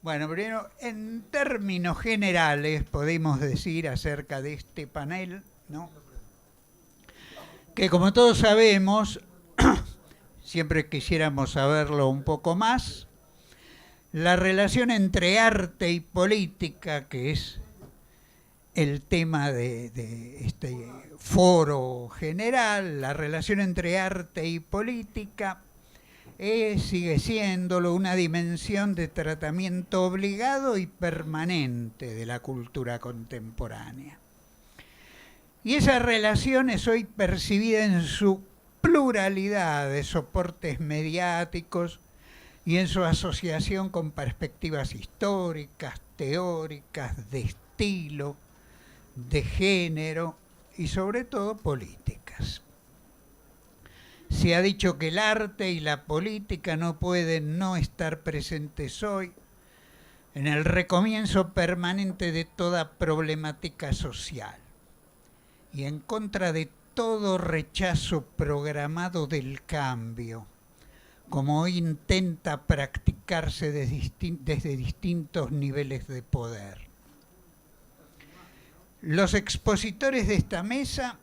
Bueno, primero, en términos generales, podemos decir acerca de este panel, ¿no? Que como todos sabemos, siempre quisiéramos saberlo un poco más, la relación entre arte y política, que es el tema de este foro general, la relación entre arte y política sigue siéndolo una dimensión de tratamiento obligado y permanente de la cultura contemporánea. Y esa relación es hoy percibida en su pluralidad de soportes mediáticos y en su asociación con perspectivas históricas, teóricas, de estilo, de género y sobre todo políticas. Se ha dicho que el arte y la política no pueden no estar presentes hoy en el recomienzo permanente de toda problemática social y en contra de todo rechazo programado del cambio, como hoy intenta practicarse desde distintos niveles de poder. Los expositores de esta mesa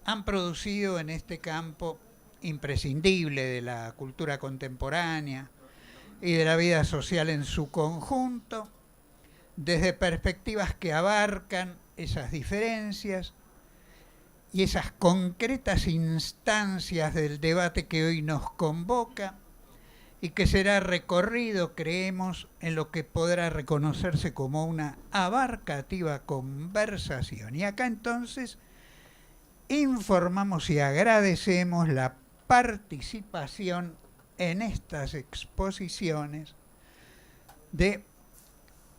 han producido en este campo imprescindible de la cultura contemporánea y de la vida social en su conjunto, desde perspectivas que abarcan esas diferencias y esas concretas instancias del debate que hoy nos convoca y que será recorrido, creemos, en lo que podrá reconocerse como una abarcativa conversación. Y acá entonces informamos y agradecemos la participación en estas exposiciones de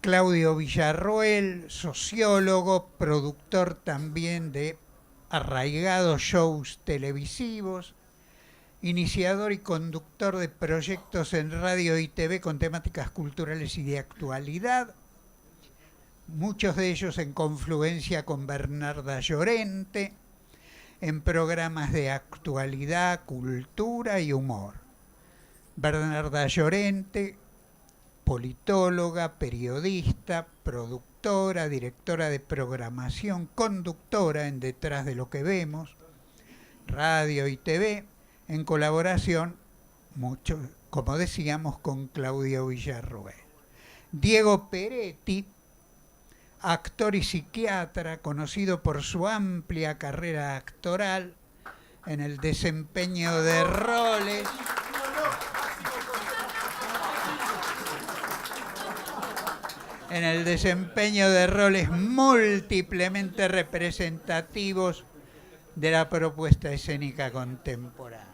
Claudio Villarroel, sociólogo, productor también de arraigados shows televisivos, iniciador y conductor de proyectos en radio y TV con temáticas culturales y de actualidad, muchos de ellos en confluencia con Bernarda Llorente, en programas de actualidad, cultura y humor. Bernarda Llorente, politóloga, periodista, productora, directora de programación, conductora en Detrás de lo que vemos, radio y TV, en colaboración, mucho, como decíamos, con Claudio Villarroel. Diego Peretti, actor y psiquiatra, conocido por su amplia carrera actoral en el desempeño de roles múltiplemente representativos de la propuesta escénica contemporánea.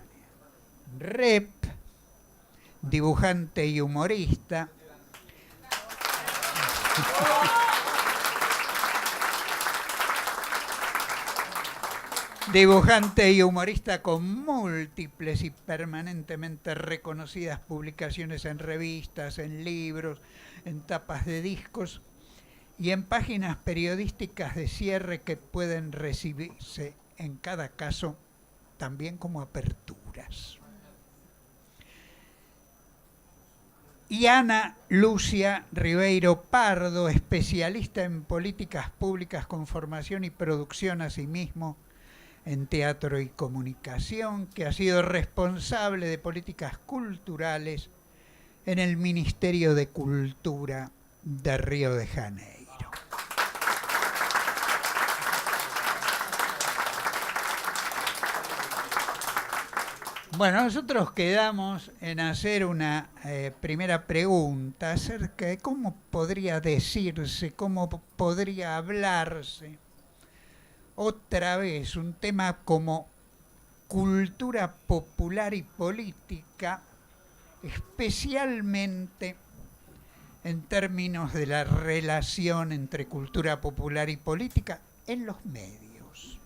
Rep, dibujante y humorista, con múltiples y permanentemente reconocidas publicaciones en revistas, en libros, en tapas de discos y en páginas periodísticas de cierre que pueden recibirse en cada caso también como aperturas. Y Ana Lucia Ribeiro Pardo, especialista en políticas públicas con formación y producción asimismo en teatro y comunicación, que ha sido responsable de políticas culturales en el Ministerio de Cultura de Río de Janeiro. Bueno, nosotros quedamos en hacer una primera pregunta acerca de cómo podría decirse, cómo podría hablarse otra vez un tema como cultura popular y política, especialmente en términos de la relación entre cultura popular y política en los medios.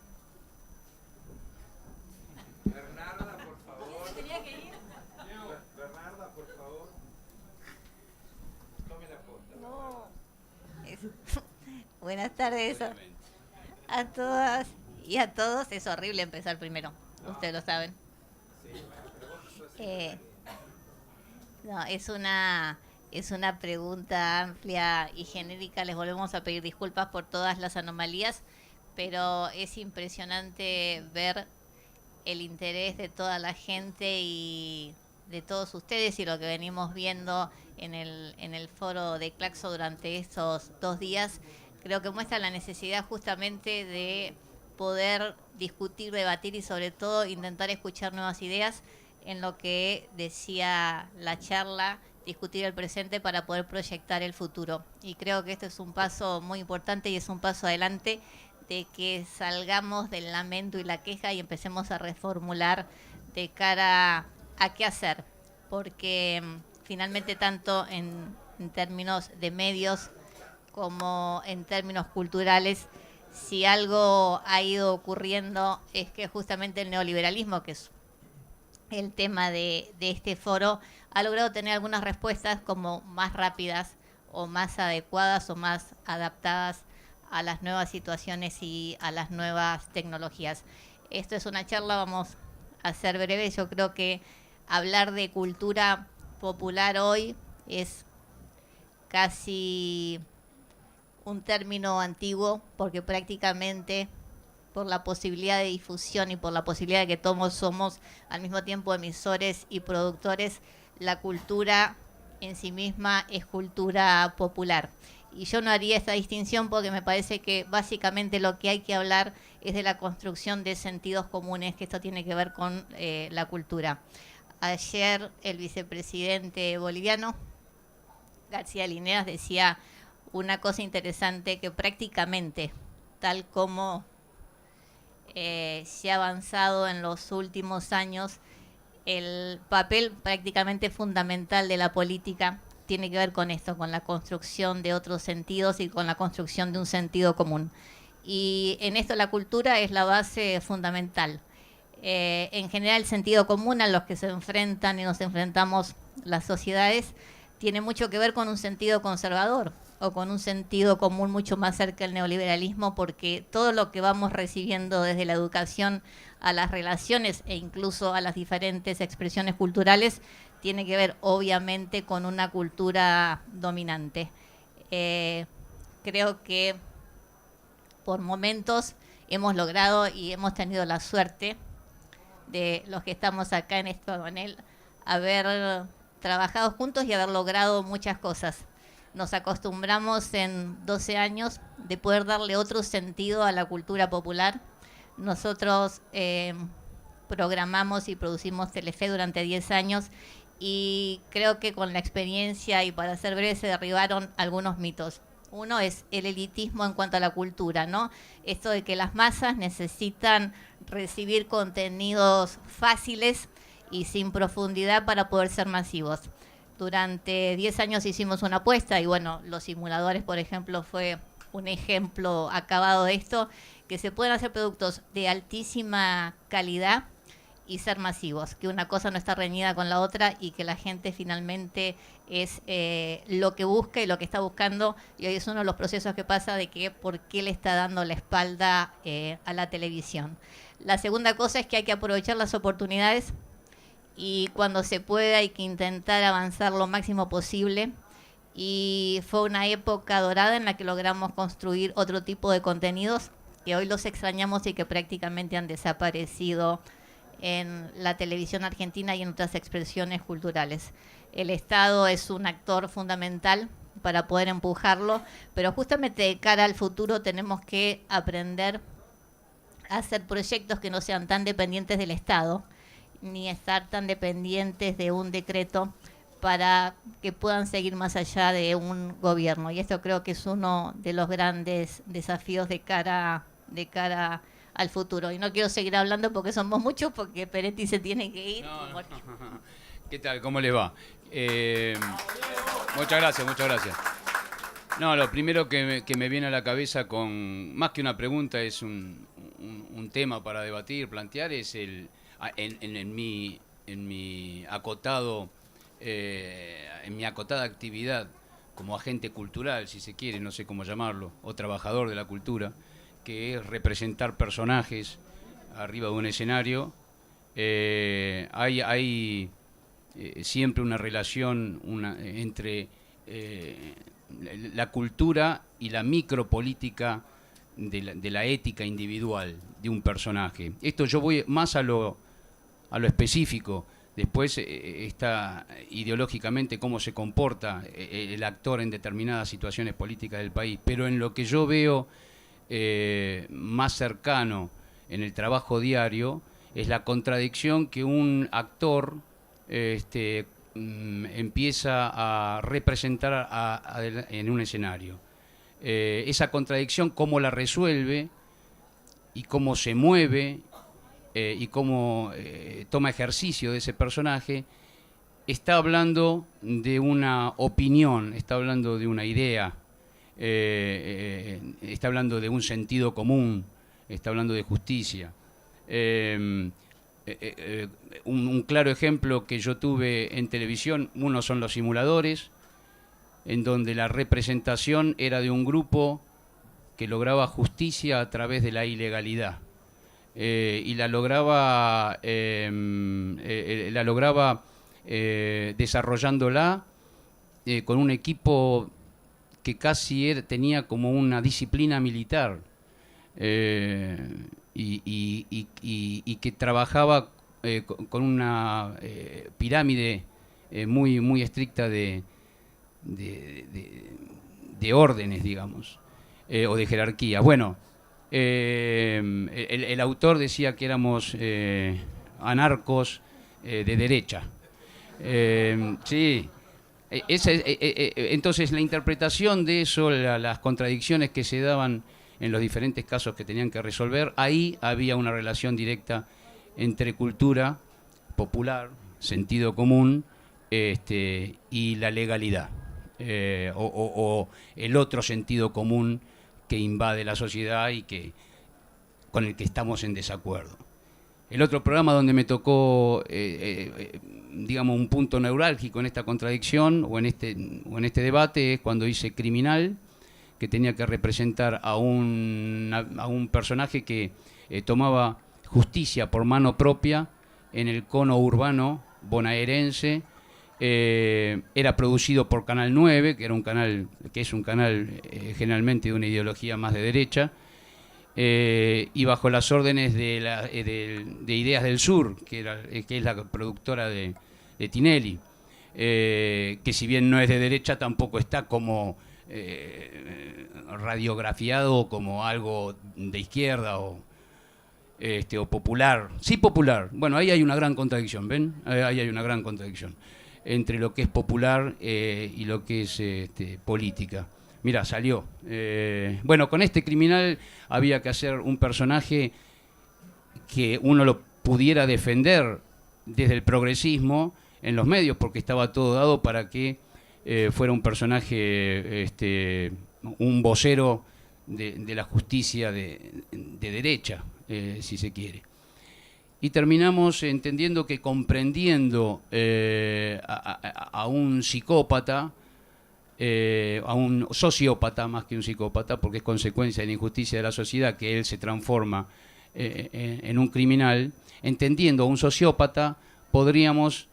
Buenas tardes a todas y a todos. Es horrible empezar primero, ustedes lo saben. No, es una Es una pregunta amplia y genérica. Les volvemos a pedir disculpas por todas las anomalías, pero es impresionante ver el interés de toda la gente y de todos ustedes y lo que venimos viendo en el foro de Claxo durante estos 2 días. Creo que muestra la necesidad justamente de poder discutir, debatir y sobre todo intentar escuchar nuevas ideas en lo que decía la charla, discutir el presente para poder proyectar el futuro. Y creo que este es un paso muy importante y es un paso adelante de que salgamos del lamento y la queja y empecemos a reformular de cara a qué hacer. Porque finalmente tanto en términos de medios como en términos culturales, si algo ha ido ocurriendo es que justamente el neoliberalismo, que es el tema de este foro, ha logrado tener algunas respuestas como más rápidas o más adecuadas o más adaptadas a las nuevas situaciones y a las nuevas tecnologías. Esto es una charla, vamos a ser breves. Yo creo que hablar de cultura popular hoy es casi un término antiguo porque prácticamente por la posibilidad de difusión y por la posibilidad de que todos somos al mismo tiempo emisores y productores, la cultura en sí misma es cultura popular. Y yo no haría esta distinción porque me parece que básicamente lo que hay que hablar es de la construcción de sentidos comunes, que esto tiene que ver con la cultura. Ayer el vicepresidente boliviano, García Linneas, decía una cosa interesante, que prácticamente, tal como se ha avanzado en los últimos años, el papel prácticamente fundamental de la política tiene que ver con esto, con la construcción de otros sentidos y con la construcción de un sentido común. Y en esto la cultura es la base fundamental. En general el sentido común a los que se enfrentan y nos enfrentamos las sociedades tiene mucho que ver con un sentido conservador o con un sentido común mucho más cerca del neoliberalismo, porque todo lo que vamos recibiendo desde la educación a las relaciones e incluso a las diferentes expresiones culturales tiene que ver obviamente con una cultura dominante. Creo que por momentos hemos logrado y hemos tenido la suerte de los que estamos acá en este panel haber trabajado juntos y haber logrado muchas cosas. Nos acostumbramos en 12 años de poder darle otro sentido a la cultura popular. Nosotros programamos y producimos Telefe durante 10 años y creo que con la experiencia y para ser breve se derribaron algunos mitos. Uno es el elitismo en cuanto a la cultura, ¿no? Esto de que las masas necesitan recibir contenidos fáciles y sin profundidad para poder ser masivos. Durante 10 años hicimos una apuesta y bueno, los simuladores, por ejemplo, fue un ejemplo acabado de esto, que se pueden hacer productos de altísima calidad y ser masivos, que una cosa no está reñida con la otra y que la gente finalmente es lo que busca y lo que está buscando, y hoy es uno de los procesos que pasa de que por qué le está dando la espalda a la televisión. La segunda cosa es que hay que aprovechar las oportunidades y cuando se pueda hay que intentar avanzar lo máximo posible, y fue una época dorada en la que logramos construir otro tipo de contenidos que hoy los extrañamos y que prácticamente han desaparecido en la televisión argentina y en otras expresiones culturales. El Estado es un actor fundamental para poder empujarlo, pero justamente de cara al futuro tenemos que aprender a hacer proyectos que no sean tan dependientes del Estado, ni estar tan dependientes de un decreto para que puedan seguir más allá de un gobierno. Y esto creo que es uno de los grandes desafíos de cara al futuro. Y no quiero seguir hablando porque somos muchos, porque Peretti se tiene que ir. No. ¿Qué tal? ¿Cómo les va? Muchas gracias, muchas gracias. No, lo primero que me viene a la cabeza, con más que una pregunta, es un tema para debatir, plantear, es en mi acotada actividad como agente cultural, si se quiere, no sé cómo llamarlo, o trabajador de la cultura, que es representar personajes arriba de un escenario. Hay siempre una relación entre la cultura y la micropolítica de la ética individual de un personaje. Esto yo voy más a lo específico. Después está ideológicamente cómo se comporta el actor en determinadas situaciones políticas del país. Pero en lo que yo veo más cercano en el trabajo diario es la contradicción que un actor empieza a representar en un escenario. Esa contradicción, cómo la resuelve y cómo se mueve y cómo toma ejercicio de ese personaje, está hablando de una opinión, está hablando de una idea, está hablando de un sentido común, está hablando de justicia. Un claro ejemplo que yo tuve en televisión, uno son los simuladores, en donde la representación era de un grupo que lograba justicia a través de la ilegalidad. Y la lograba desarrollándola con un equipo que casi tenía como una disciplina militar. Y que trabajaba con una pirámide muy estricta de órdenes, digamos, o de jerarquía. Bueno, el autor decía que éramos anarcos de derecha. Sí. Entonces la interpretación de eso, las contradicciones que se daban en los diferentes casos que tenían que resolver, ahí había una relación directa entre cultura popular, sentido común, y la legalidad, o el otro sentido común que invade la sociedad y con el que estamos en desacuerdo. El otro programa donde me tocó, digamos, un punto neurálgico en esta contradicción o en este debate es cuando hice Criminal, que tenía que representar a un personaje que tomaba justicia por mano propia en el cono urbano bonaerense. Era producido por Canal 9, que es un canal generalmente de una ideología más de derecha, y bajo las órdenes de Ideas del Sur, que es la productora de Tinelli, que si bien no es de derecha, tampoco está como radiografiado como algo de izquierda o popular. Sí, popular. Bueno, ahí hay una gran contradicción, ¿ven? Ahí hay una gran contradicción entre lo que es popular y lo que es política. Mirá, salió. Bueno, con este Criminal había que hacer un personaje que uno lo pudiera defender desde el progresismo en los medios, porque estaba todo dado para que fuera un personaje, un vocero de la justicia de derecha, si se quiere. Y terminamos entendiendo que comprendiendo a un psicópata, a un sociópata más que un psicópata, porque es consecuencia de la injusticia de la sociedad que él se transforma en un criminal, entendiendo a un sociópata podíamos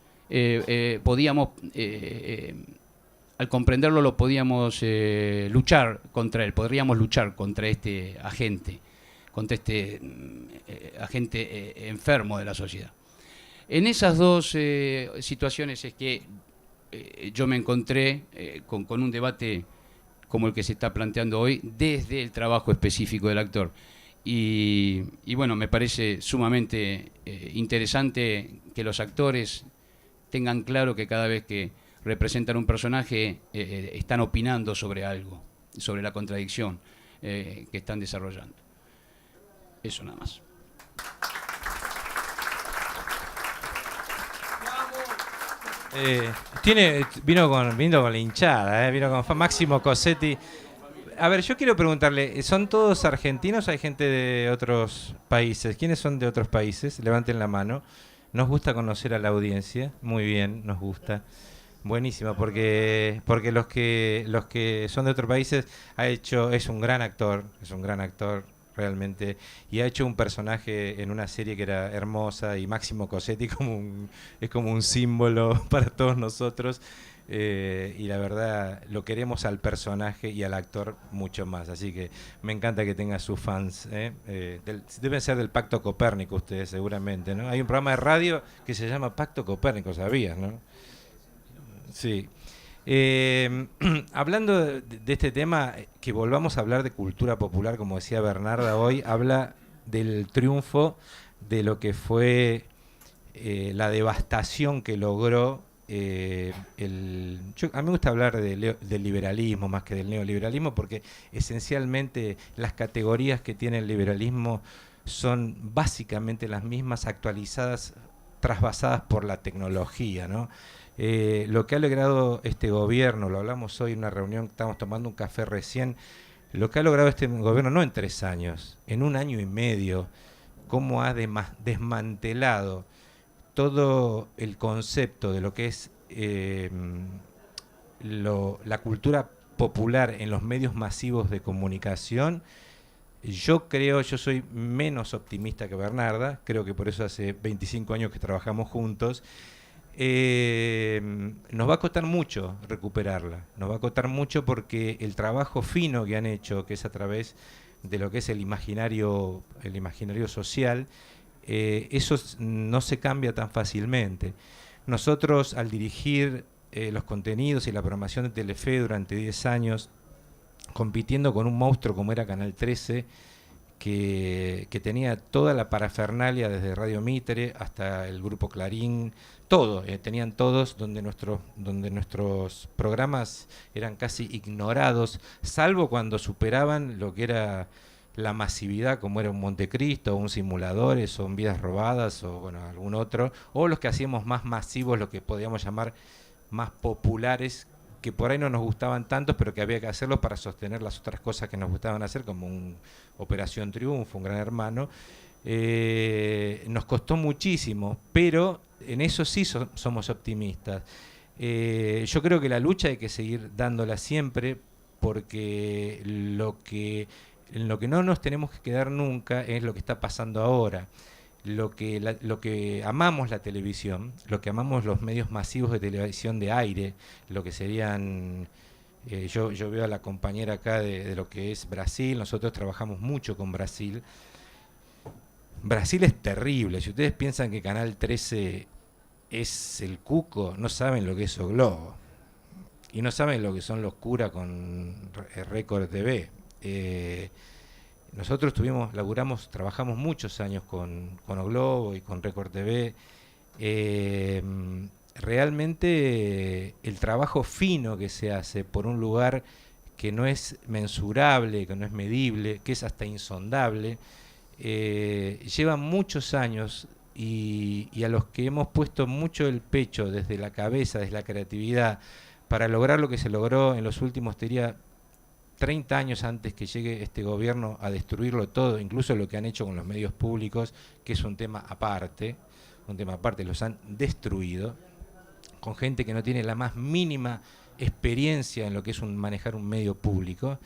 al comprenderlo podíamos luchar contra él, podríamos luchar contra este agente, enfermo de la sociedad. En esas dos situaciones es que yo me encontré con un debate como el que se está planteando hoy desde el trabajo específico del actor. Y bueno, me parece sumamente interesante que los actores tengan claro que cada vez que representan un personaje están opinando sobre algo, sobre la contradicción que están desarrollando. Eso nada más. Vino con la hinchada, vino con Máximo Cosetti. A ver, yo quiero preguntarle, ¿son todos argentinos o hay gente de otros países? ¿Quiénes son de otros países? Levanten la mano. Nos gusta conocer a la audiencia. Muy bien, nos gusta. Buenísima, porque los que son de otros países es un gran actor realmente, y ha hecho un personaje en una serie que era hermosa, y Máximo Cosetti es como un símbolo para todos nosotros. y la verdad lo queremos al personaje y al actor mucho más, así que me encanta que tenga sus fans. Deben ser del Pacto Copérnico ustedes seguramente, ¿no? Hay un programa de radio que se llama Pacto Copérnico, ¿sabías, no? Sí. Hablando de este tema, que volvamos a hablar de cultura popular, como decía Bernarda hoy, habla del triunfo de lo que fue la devastación que logró a mí me gusta hablar del liberalismo más que del neoliberalismo, porque esencialmente las categorías que tiene el liberalismo son básicamente las mismas, actualizadas, trasvasadas por la tecnología, ¿no? Lo que ha logrado este gobierno, lo hablamos hoy en una reunión, estamos tomando un café recién, lo que ha logrado este gobierno no en 3 años, en 1 año y medio, cómo ha desmantelado todo el concepto de lo que es la cultura popular en los medios masivos de comunicación. Yo soy menos optimista que Bernarda, creo que por eso hace 25 años que trabajamos juntos. Nos va a costar mucho recuperarla, nos va a costar mucho porque el trabajo fino que han hecho, que es a través de lo que es el imaginario social, eso no se cambia tan fácilmente. Nosotros, al dirigir los contenidos y la programación de Telefe durante 10 años, compitiendo con un monstruo como era Canal 13, que tenía toda la parafernalia desde Radio Mitre hasta el Grupo Clarín, todo, tenían todos, donde nuestros programas eran casi ignorados, salvo cuando superaban lo que era la masividad, como era un Montecristo, o un Simuladores, o un Vidas Robadas, o bueno, algún otro, o los que hacíamos más masivos, lo que podíamos llamar más populares, que por ahí no nos gustaban tanto, pero que había que hacerlos para sostener las otras cosas que nos gustaban hacer, como Operación Triunfo, un Gran Hermano. Nos costó muchísimo, pero en eso sí somos optimistas. Yo creo que la lucha hay que seguir dándola siempre, porque en lo que no nos tenemos que quedar nunca es lo que está pasando ahora. Lo que amamos la televisión, lo que amamos los medios masivos de televisión de aire, lo que serían, yo veo a la compañera acá de lo que es Brasil, nosotros trabajamos mucho con Brasil. Brasil es terrible, si ustedes piensan que Canal 13 es el cuco, no saben lo que es O Globo, y no saben lo que son los curas con Record TV. Nosotros trabajamos muchos años con O Globo y con Record TV. Realmente el trabajo fino que se hace por un lugar que no es mensurable, que no es medible, que es hasta insondable, lleva muchos años y a los que hemos puesto mucho el pecho desde la cabeza, desde la creatividad, para lograr lo que se logró en los últimos, te diría, 30 años antes que llegue este gobierno a destruirlo todo, incluso lo que han hecho con los medios públicos, que es un tema aparte, los han destruido, con gente que no tiene la más mínima experiencia en lo que es manejar un medio público.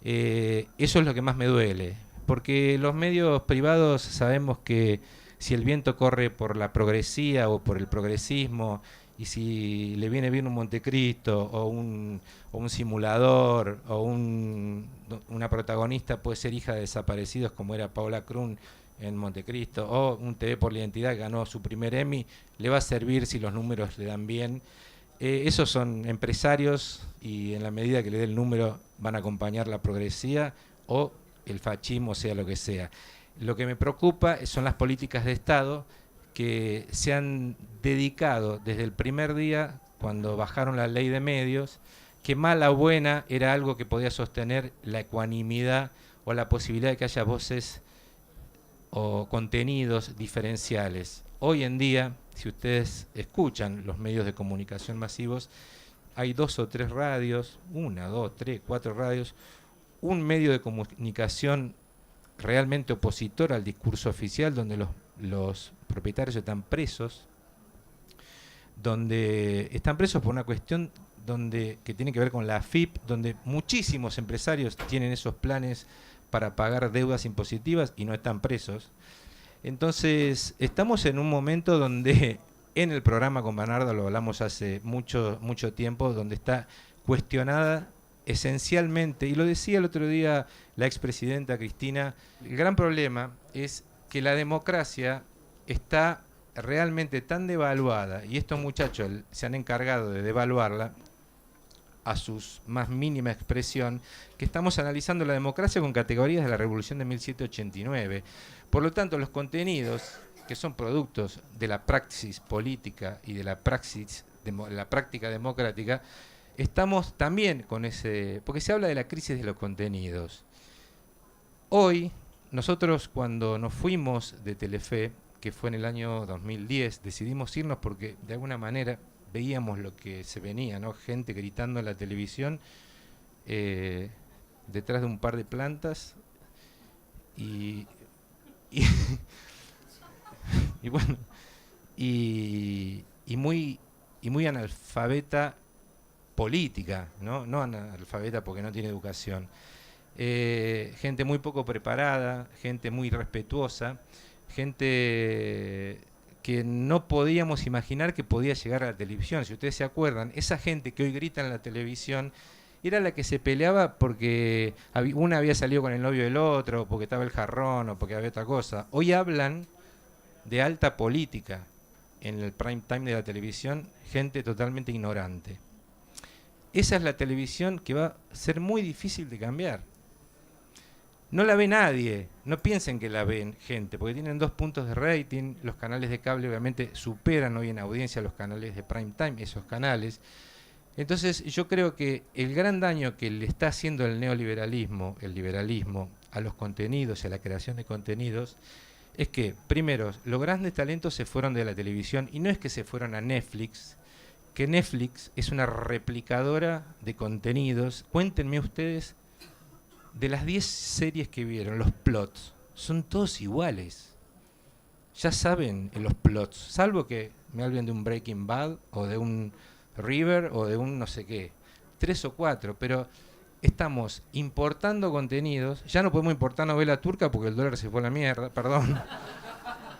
Eso es lo que más me duele, porque los medios privados sabemos que si el viento corre por la progresía o por el progresismo, y si le viene bien un Montecristo o un Simulador o una protagonista puede ser hija de desaparecidos como era Paola Crun en Montecristo, o un TV por la Identidad que ganó su primer Emmy, le va a servir si los números le dan bien. Esos son empresarios y en la medida que le dé el número van a acompañar la progresía o el fascismo, sea lo que sea. Lo que me preocupa son las políticas de Estado que se han dedicado desde el primer día, cuando bajaron la ley de medios, que mala o buena era algo que podía sostener la ecuanimidad o la posibilidad de que haya voces o contenidos diferenciales. Hoy en día, si ustedes escuchan los medios de comunicación masivos, hay 2 o 3 radios, 1, 2, 3, 4 radios, un medio de comunicación realmente opositor al discurso oficial, donde los propietarios están presos, por una cuestión que tiene que ver con la AFIP, donde muchísimos empresarios tienen esos planes para pagar deudas impositivas y no están presos. Entonces, estamos en un momento donde en el programa con Bernardo lo hablamos hace mucho tiempo, donde está cuestionada esencialmente, y lo decía el otro día la expresidenta Cristina, el gran problema es que la democracia está realmente tan devaluada, y estos muchachos se han encargado de devaluarla a su más mínima expresión, que estamos analizando la democracia con categorías de la Revolución de 1789. Por lo tanto, los contenidos que son productos de la praxis política y de la práctica democrática, estamos también con ese, porque se habla de la crisis de los contenidos. Hoy, nosotros cuando nos fuimos de Telefe, que fue en el año 2010, decidimos irnos porque de alguna manera veíamos lo que se venía, ¿no? Gente gritando en la televisión detrás de un par de plantas y bueno, y muy analfabeta política, no analfabeta porque no tiene educación. Gente muy poco preparada, gente muy respetuosa, gente que no podíamos imaginar que podía llegar a la televisión. Si ustedes se acuerdan, esa gente que hoy grita en la televisión era la que se peleaba porque una había salido con el novio del otro, porque estaba el jarrón o porque había otra cosa. Hoy hablan de alta política en el prime time de la televisión, gente totalmente ignorante. Esa es la televisión que va a ser muy difícil de cambiar. No la ve nadie, no piensen que la ven gente, porque tienen 2 puntos de rating, los canales de cable obviamente superan hoy en audiencia a los canales de prime time, esos canales. Entonces yo creo que el gran daño que le está haciendo el neoliberalismo, el liberalismo, a los contenidos y a la creación de contenidos, es que, primero, los grandes talentos se fueron de la televisión, y no es que se fueron a Netflix, que Netflix es una replicadora de contenidos. Cuéntenme ustedes, de las 10 series que vieron, los plots, son todos iguales. Ya saben los plots, salvo que me hablen de un Breaking Bad, o de un River, o de un no sé qué, 3 o 4, pero estamos importando contenidos, ya no podemos importar novela turca porque el dólar se fue a la mierda, perdón.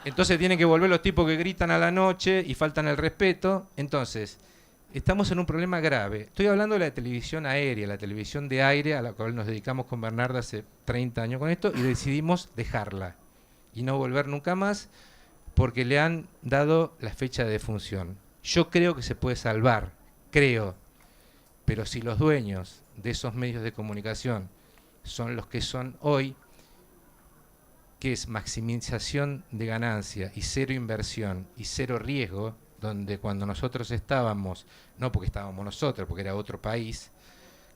Entonces tienen que volver los tipos que gritan a la noche y faltan el respeto. Entonces, estamos en un problema grave. Estoy hablando de la televisión aérea, la televisión de aire, a la cual nos dedicamos con Bernarda hace 30 años con esto, y decidimos dejarla y no volver nunca más porque le han dado la fecha de defunción. Yo creo que se puede salvar, creo, pero si los dueños de esos medios de comunicación son los que son hoy, que es maximización de ganancia y cero inversión y cero riesgo, donde cuando nosotros estábamos, no porque estábamos nosotros, porque era otro país,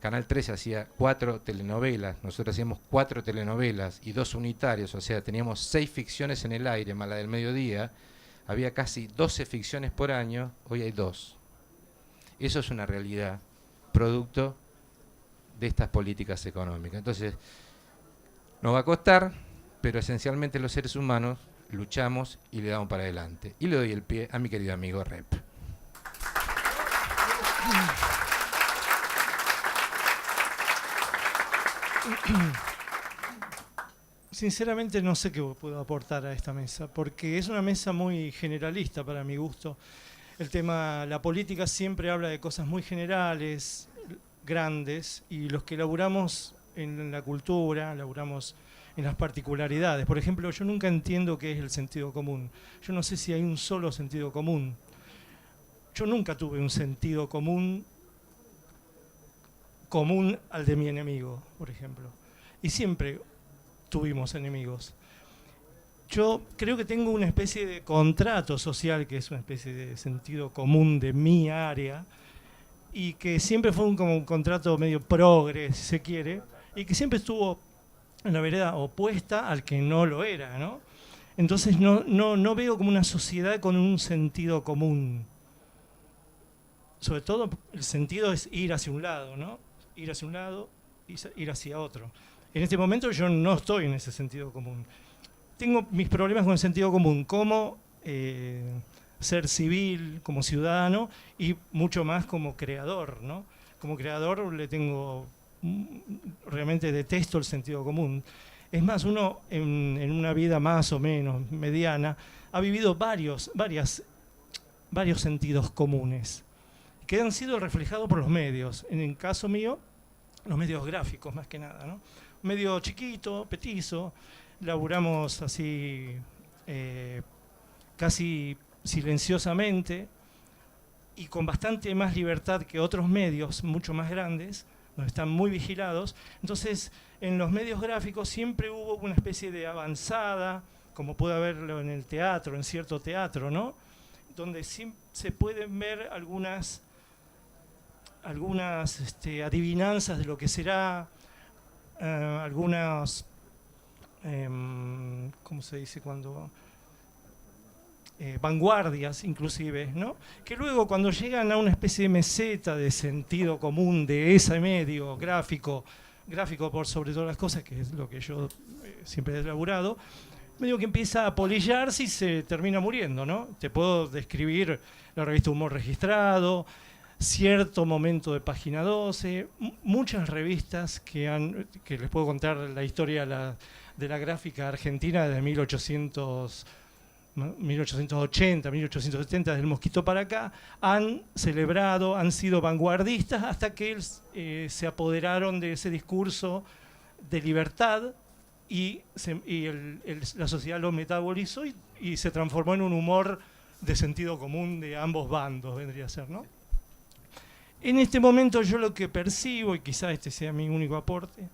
Canal 13 hacía 4 telenovelas, nosotros hacíamos 4 telenovelas y 2 unitarios, o sea, teníamos 6 ficciones en el aire, más la del mediodía, había casi 12 ficciones por año, hoy hay 2. Eso es una realidad, producto de estas políticas económicas. Entonces, nos va a costar, pero esencialmente los seres humanos luchamos y le damos para adelante. Y le doy el pie a mi querido amigo Rep. Sinceramente no sé qué puedo aportar a esta mesa, porque es una mesa muy generalista para mi gusto. El tema, la política siempre habla de cosas muy generales, grandes, y los que laburamos en la cultura, laburamos en las particularidades. Por ejemplo, yo nunca entiendo qué es el sentido común. Yo no sé si hay un solo sentido común. Yo nunca tuve un sentido común al de mi enemigo, por ejemplo. Y siempre tuvimos enemigos. Yo creo que tengo una especie de contrato social, que es una especie de sentido común de mi área, y que siempre fue como un contrato medio progre, si se quiere, y que siempre estuvo en la vereda opuesta al que no lo era, ¿no? Entonces no veo como una sociedad con un sentido común. Sobre todo el sentido es ir hacia un lado, ¿no? Ir hacia un lado y ir hacia otro. En este momento yo no estoy en ese sentido común. Tengo mis problemas con el sentido común, como ser civil, como ciudadano, y mucho más como creador, ¿no? Como creador realmente detesto el sentido común. Es más, uno en una vida más o menos mediana ha vivido varias varios sentidos comunes, que han sido reflejados por los medios. En el caso mío, los medios gráficos más que nada, ¿no? Un medio chiquito, petizo, laburamos así casi silenciosamente y con bastante más libertad que otros medios mucho más grandes, donde están muy vigilados. Entonces, en los medios gráficos siempre hubo una especie de avanzada, como puede haberlo en el teatro, en cierto teatro, ¿no? Donde sí se pueden ver algunas adivinanzas de lo que será, algunas, ¿cómo se dice cuando? Vanguardias inclusive, ¿no? Que luego cuando llegan a una especie de meseta de sentido común de ese medio gráfico por sobre todas las cosas, que es lo que yo siempre he laburado, medio que empieza a polillarse y se termina muriendo, ¿no? Te puedo describir la revista Humor Registrado, cierto momento de Página 12, muchas revistas que les puedo contar la historia de la gráfica argentina desde 1880, 1870, del Mosquito para acá, han celebrado, han sido vanguardistas hasta que se apoderaron de ese discurso de libertad y la sociedad lo metabolizó y se transformó en un humor de sentido común de ambos bandos, vendría a ser, ¿no? En este momento yo lo que percibo, y quizá este sea mi único aporte,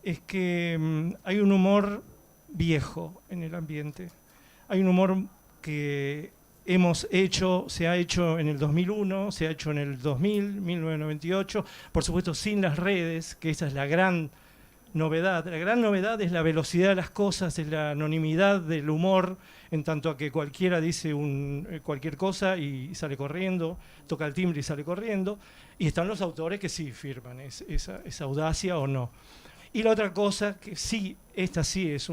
es que hay un humor viejo en el ambiente. Hay un humor que se ha hecho en el 2001, se ha hecho en el 2000, 1998, por supuesto sin las redes, que esa es la gran novedad. La gran novedad es la velocidad de las cosas, es la anonimidad del humor, en tanto a que cualquiera dice cualquier cosa y sale corriendo, toca el timbre y sale corriendo, y están los autores que sí firman esa audacia o no. Y la otra cosa, que sí, esta sí es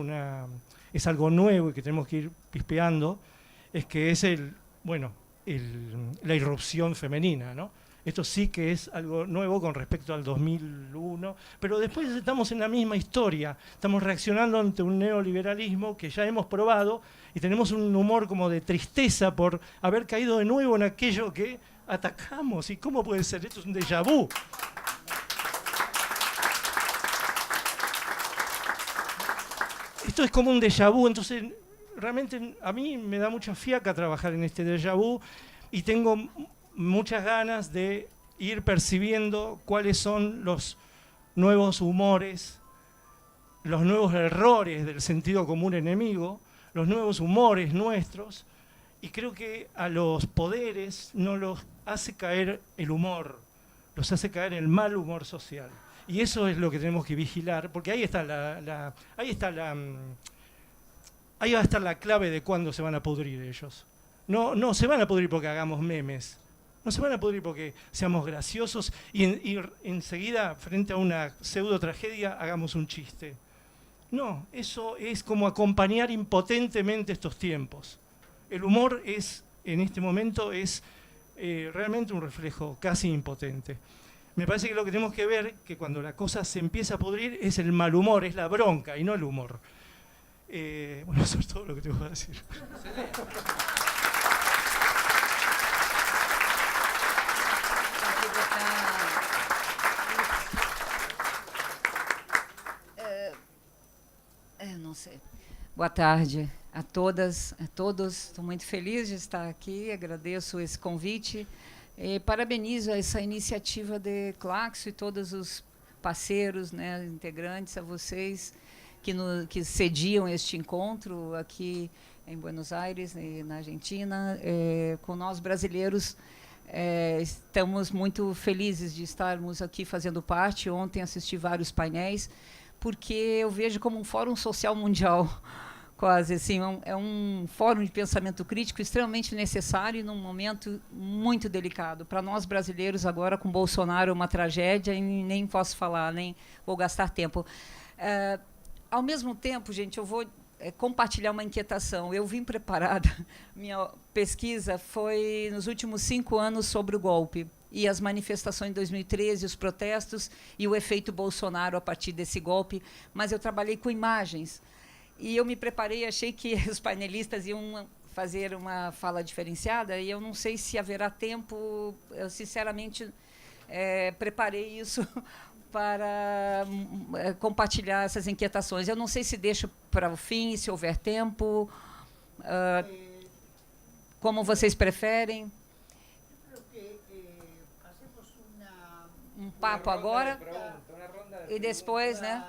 algo nuevo y que tenemos que ir pispeando, es que es la irrupción femenina, ¿no? Esto sí que es algo nuevo con respecto al 2001, pero después estamos en la misma historia, estamos reaccionando ante un neoliberalismo que ya hemos probado y tenemos un humor como de tristeza por haber caído de nuevo en aquello que atacamos. ¿Y cómo puede ser? Esto es un déjà vu. Esto es como un déjà vu, entonces realmente a mí me da mucha fiaca trabajar en este déjà vu y tengo muchas ganas de ir percibiendo cuáles son los nuevos humores, los nuevos errores del sentido común enemigo, los nuevos humores nuestros, y creo que a los poderes no los hace caer el humor, los hace caer el mal humor social. Y eso es lo que tenemos que vigilar, porque ahí va a estar la clave de cuándo se van a pudrir ellos. No se van a pudrir porque hagamos memes, no se van a pudrir porque seamos graciosos y enseguida, frente a una pseudo tragedia, hagamos un chiste. No, eso es como acompañar impotentemente estos tiempos. El humor en este momento es realmente un reflejo casi impotente. Me parece que lo que tenemos que ver, que cuando la cosa se empieza a pudrir, es el mal humor, es la bronca y no el humor. Bueno, eso es todo lo que tengo que decir. Não sei. Boa tarde a todas, a todos. Estou muito feliz de estar aqui, agradeço esse convite. Parabenizo essa iniciativa de Claxo e todos os parceiros, né, integrantes, a vocês que cediam este encontro aqui em Buenos Aires, na Argentina. Com nós brasileiros, estamos muito felizes de estarmos aqui fazendo parte. Ontem assisti vários painéis, porque eu vejo como um fórum social mundial, quase assim, é um fórum de pensamento crítico extremamente necessário num momento muito delicado. Para nós brasileiros agora, com Bolsonaro, uma tragédia, e nem posso falar, nem vou gastar tempo. Ao mesmo tempo, gente, eu vou compartilhar uma inquietação. Eu vim preparada, minha pesquisa foi nos últimos 5 anos sobre o golpe, e as manifestações de 2013, os protestos e o efeito Bolsonaro a partir desse golpe, mas eu trabalhei com imagens. E eu me preparei, achei que os painelistas iam fazer uma fala diferenciada e eu não sei se haverá tempo. Eu, sinceramente, preparei isso para compartilhar essas inquietações. Eu não sei se deixo para o fim, se houver tempo, como vocês preferem. Um papo agora e depois, né?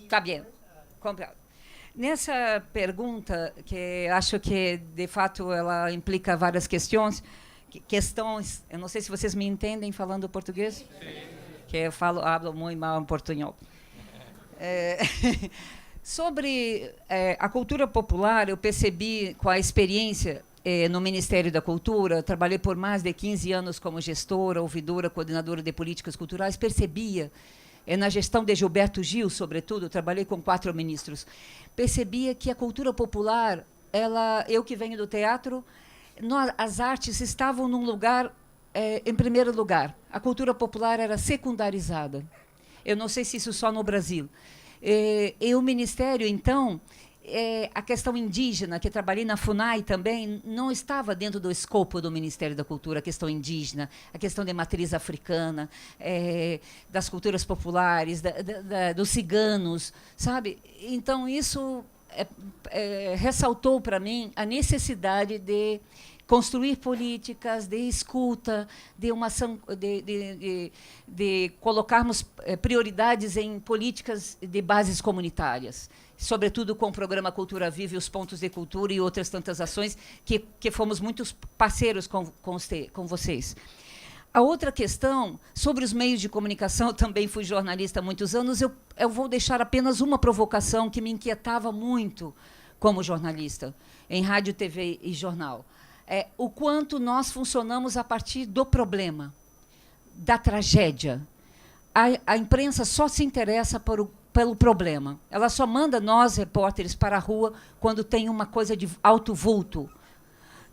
Tá bem. Comprado. Nessa pergunta, que acho que, de fato, ela implica várias questões, eu não sei se vocês me entendem falando português, sim, que eu hablo muito mal em portunhol. Sobre a cultura popular, eu percebi, com a experiência no Ministério da Cultura, trabalhei por mais de 15 anos como gestora, ouvidora, coordenadora de políticas culturais, percebia, na gestão de Gilberto Gil, sobretudo, trabalhei com 4 ministros, percebia que a cultura popular, eu que venho do teatro, as artes estavam num lugar, em primeiro lugar. A cultura popular era secundarizada. Eu não sei se isso só no Brasil. E o Ministério, então, a questão indígena, que trabalhei na FUNAI também, não estava dentro do escopo do Ministério da Cultura, a questão indígena, a questão de matriz africana, das culturas populares, dos ciganos, sabe? Então, isso ressaltou para mim a necessidade de construir políticas de escuta, de colocarmos prioridades em políticas de bases comunitárias, sobretudo com o programa Cultura Viva e os Pontos de Cultura e outras tantas ações que fomos muitos parceiros com vocês. A outra questão, sobre os meios de comunicação, eu também fui jornalista há muitos anos, eu vou deixar apenas uma provocação que me inquietava muito como jornalista, em rádio, TV e jornal. O quanto nós funcionamos a partir do problema, da tragédia. A imprensa só se interessa pelo problema. Ela só manda nós, repórteres, para a rua quando tem uma coisa de alto vulto.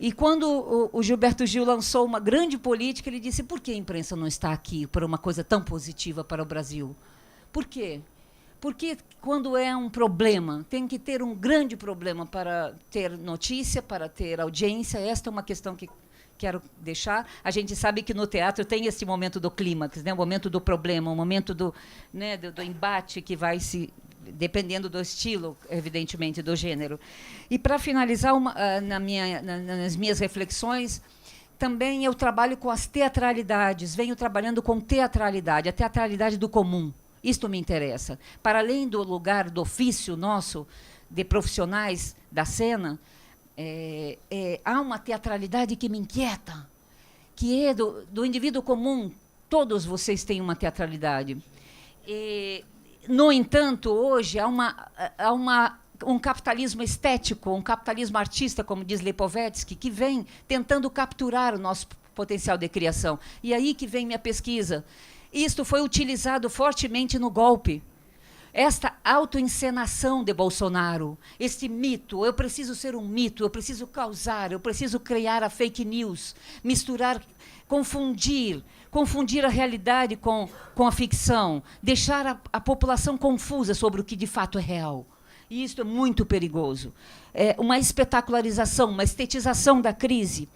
E quando o Gilberto Gil lançou uma grande política, ele disse: por que a imprensa não está aqui por uma coisa tão positiva para o Brasil? Por quê? Porque quando é um problema, tem que ter um grande problema para ter notícia, para ter audiência. Esta é uma questão que quero deixar. A gente sabe que no teatro tem esse momento do clímax, né? O momento do problema, o momento do embate que vai se... dependendo do estilo, evidentemente, do gênero. E, para finalizar, nas minhas reflexões, também eu trabalho com as teatralidades, venho trabalhando com teatralidade, a teatralidade do comum. Isto me interessa. Para além do lugar do ofício nosso, de profissionais da cena, há uma teatralidade que me inquieta, que é do indivíduo comum. Todos vocês têm uma teatralidade. No entanto, hoje há um capitalismo estético, um capitalismo artista, como diz Lipovetsky, que vem tentando capturar o nosso potencial de criação. E aí que vem minha pesquisa. Isto foi utilizado fortemente no golpe. Esta autoencenação de Bolsonaro, este mito, eu preciso ser um mito, eu preciso causar, eu preciso criar a fake news, misturar, confundir a realidade com a ficção, deixar a população confusa sobre o que de fato é real. E isso é muito perigoso. Uma espetacularização, uma estetização da crise.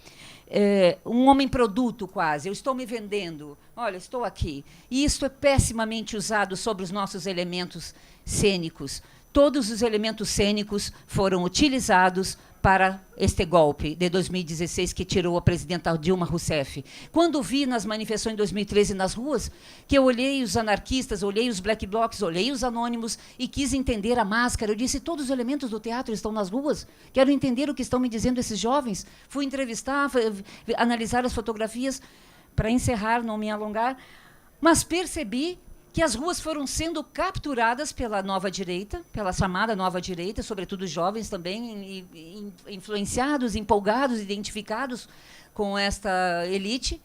Um homem-produto, quase. Eu estou me vendendo. Olha, estou aqui. E isso é pessimamente usado sobre os nossos elementos cênicos. Todos os elementos cênicos foram utilizados para este golpe de 2016 que tirou a presidenta Dilma Rousseff. Quando vi nas manifestações de 2013 nas ruas, que eu olhei os anarquistas, olhei os black blocs, olhei os anônimos e quis entender a máscara. Eu disse: todos os elementos do teatro estão nas ruas. Quero entender o que estão me dizendo esses jovens. Fui entrevistar, analisar as fotografias, para encerrar, não me alongar, mas percebi que as ruas foram sendo capturadas pela nova direita, pela chamada nova direita, sobretudo jovens também, influenciados, empolgados, identificados com esta elite,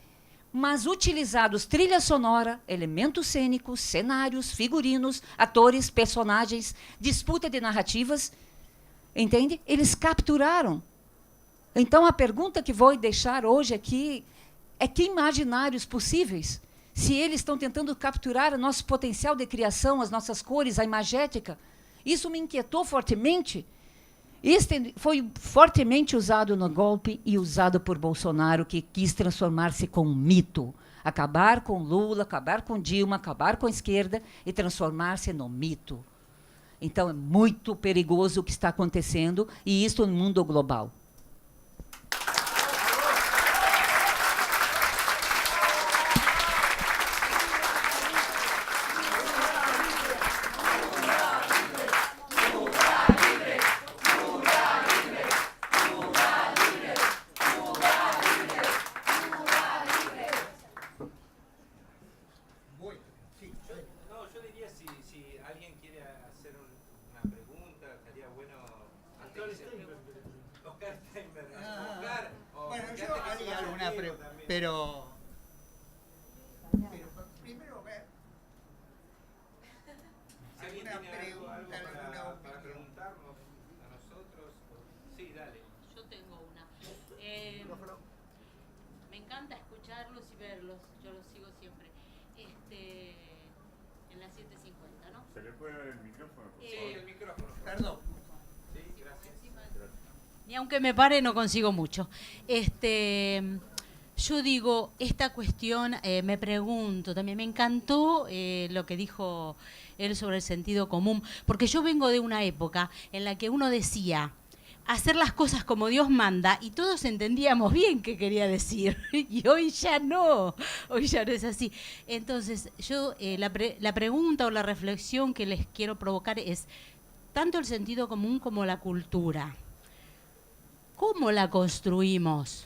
mas utilizados trilha sonora, elementos cênicos, cenários, figurinos, atores, personagens, disputa de narrativas, entende? Eles capturaram. Então, a pergunta que vou deixar hoje aqui é: que imaginários possíveis? Se eles estão tentando capturar o nosso potencial de criação, as nossas cores, a imagética, isso me inquietou fortemente. Este foi fortemente usado no golpe e usado por Bolsonaro, que quis transformar-se com um mito. Acabar com Lula, acabar com Dilma, acabar com a esquerda e transformar-se no mito. Então, é muito perigoso o que está acontecendo, e isso no mundo global. Pero primero ver. ¿Alguna pregunta, alguna para preguntarnos a nosotros? Sí, dale. Yo tengo una. Me encanta escucharlos y verlos. Yo los sigo siempre. En las 7:50, ¿no? ¿Se le puede dar el micrófono? Sí, el micrófono. Perdón. Sí, gracias. Ni aunque me pare no consigo mucho. Yo digo, esta cuestión, me pregunto también, me encantó lo que dijo él sobre el sentido común, porque yo vengo de una época en la que uno decía hacer las cosas como Dios manda y todos entendíamos bien qué quería decir, y hoy ya no es así. Entonces, yo la pregunta o la reflexión que les quiero provocar es tanto el sentido común como la cultura. ¿Cómo la construimos?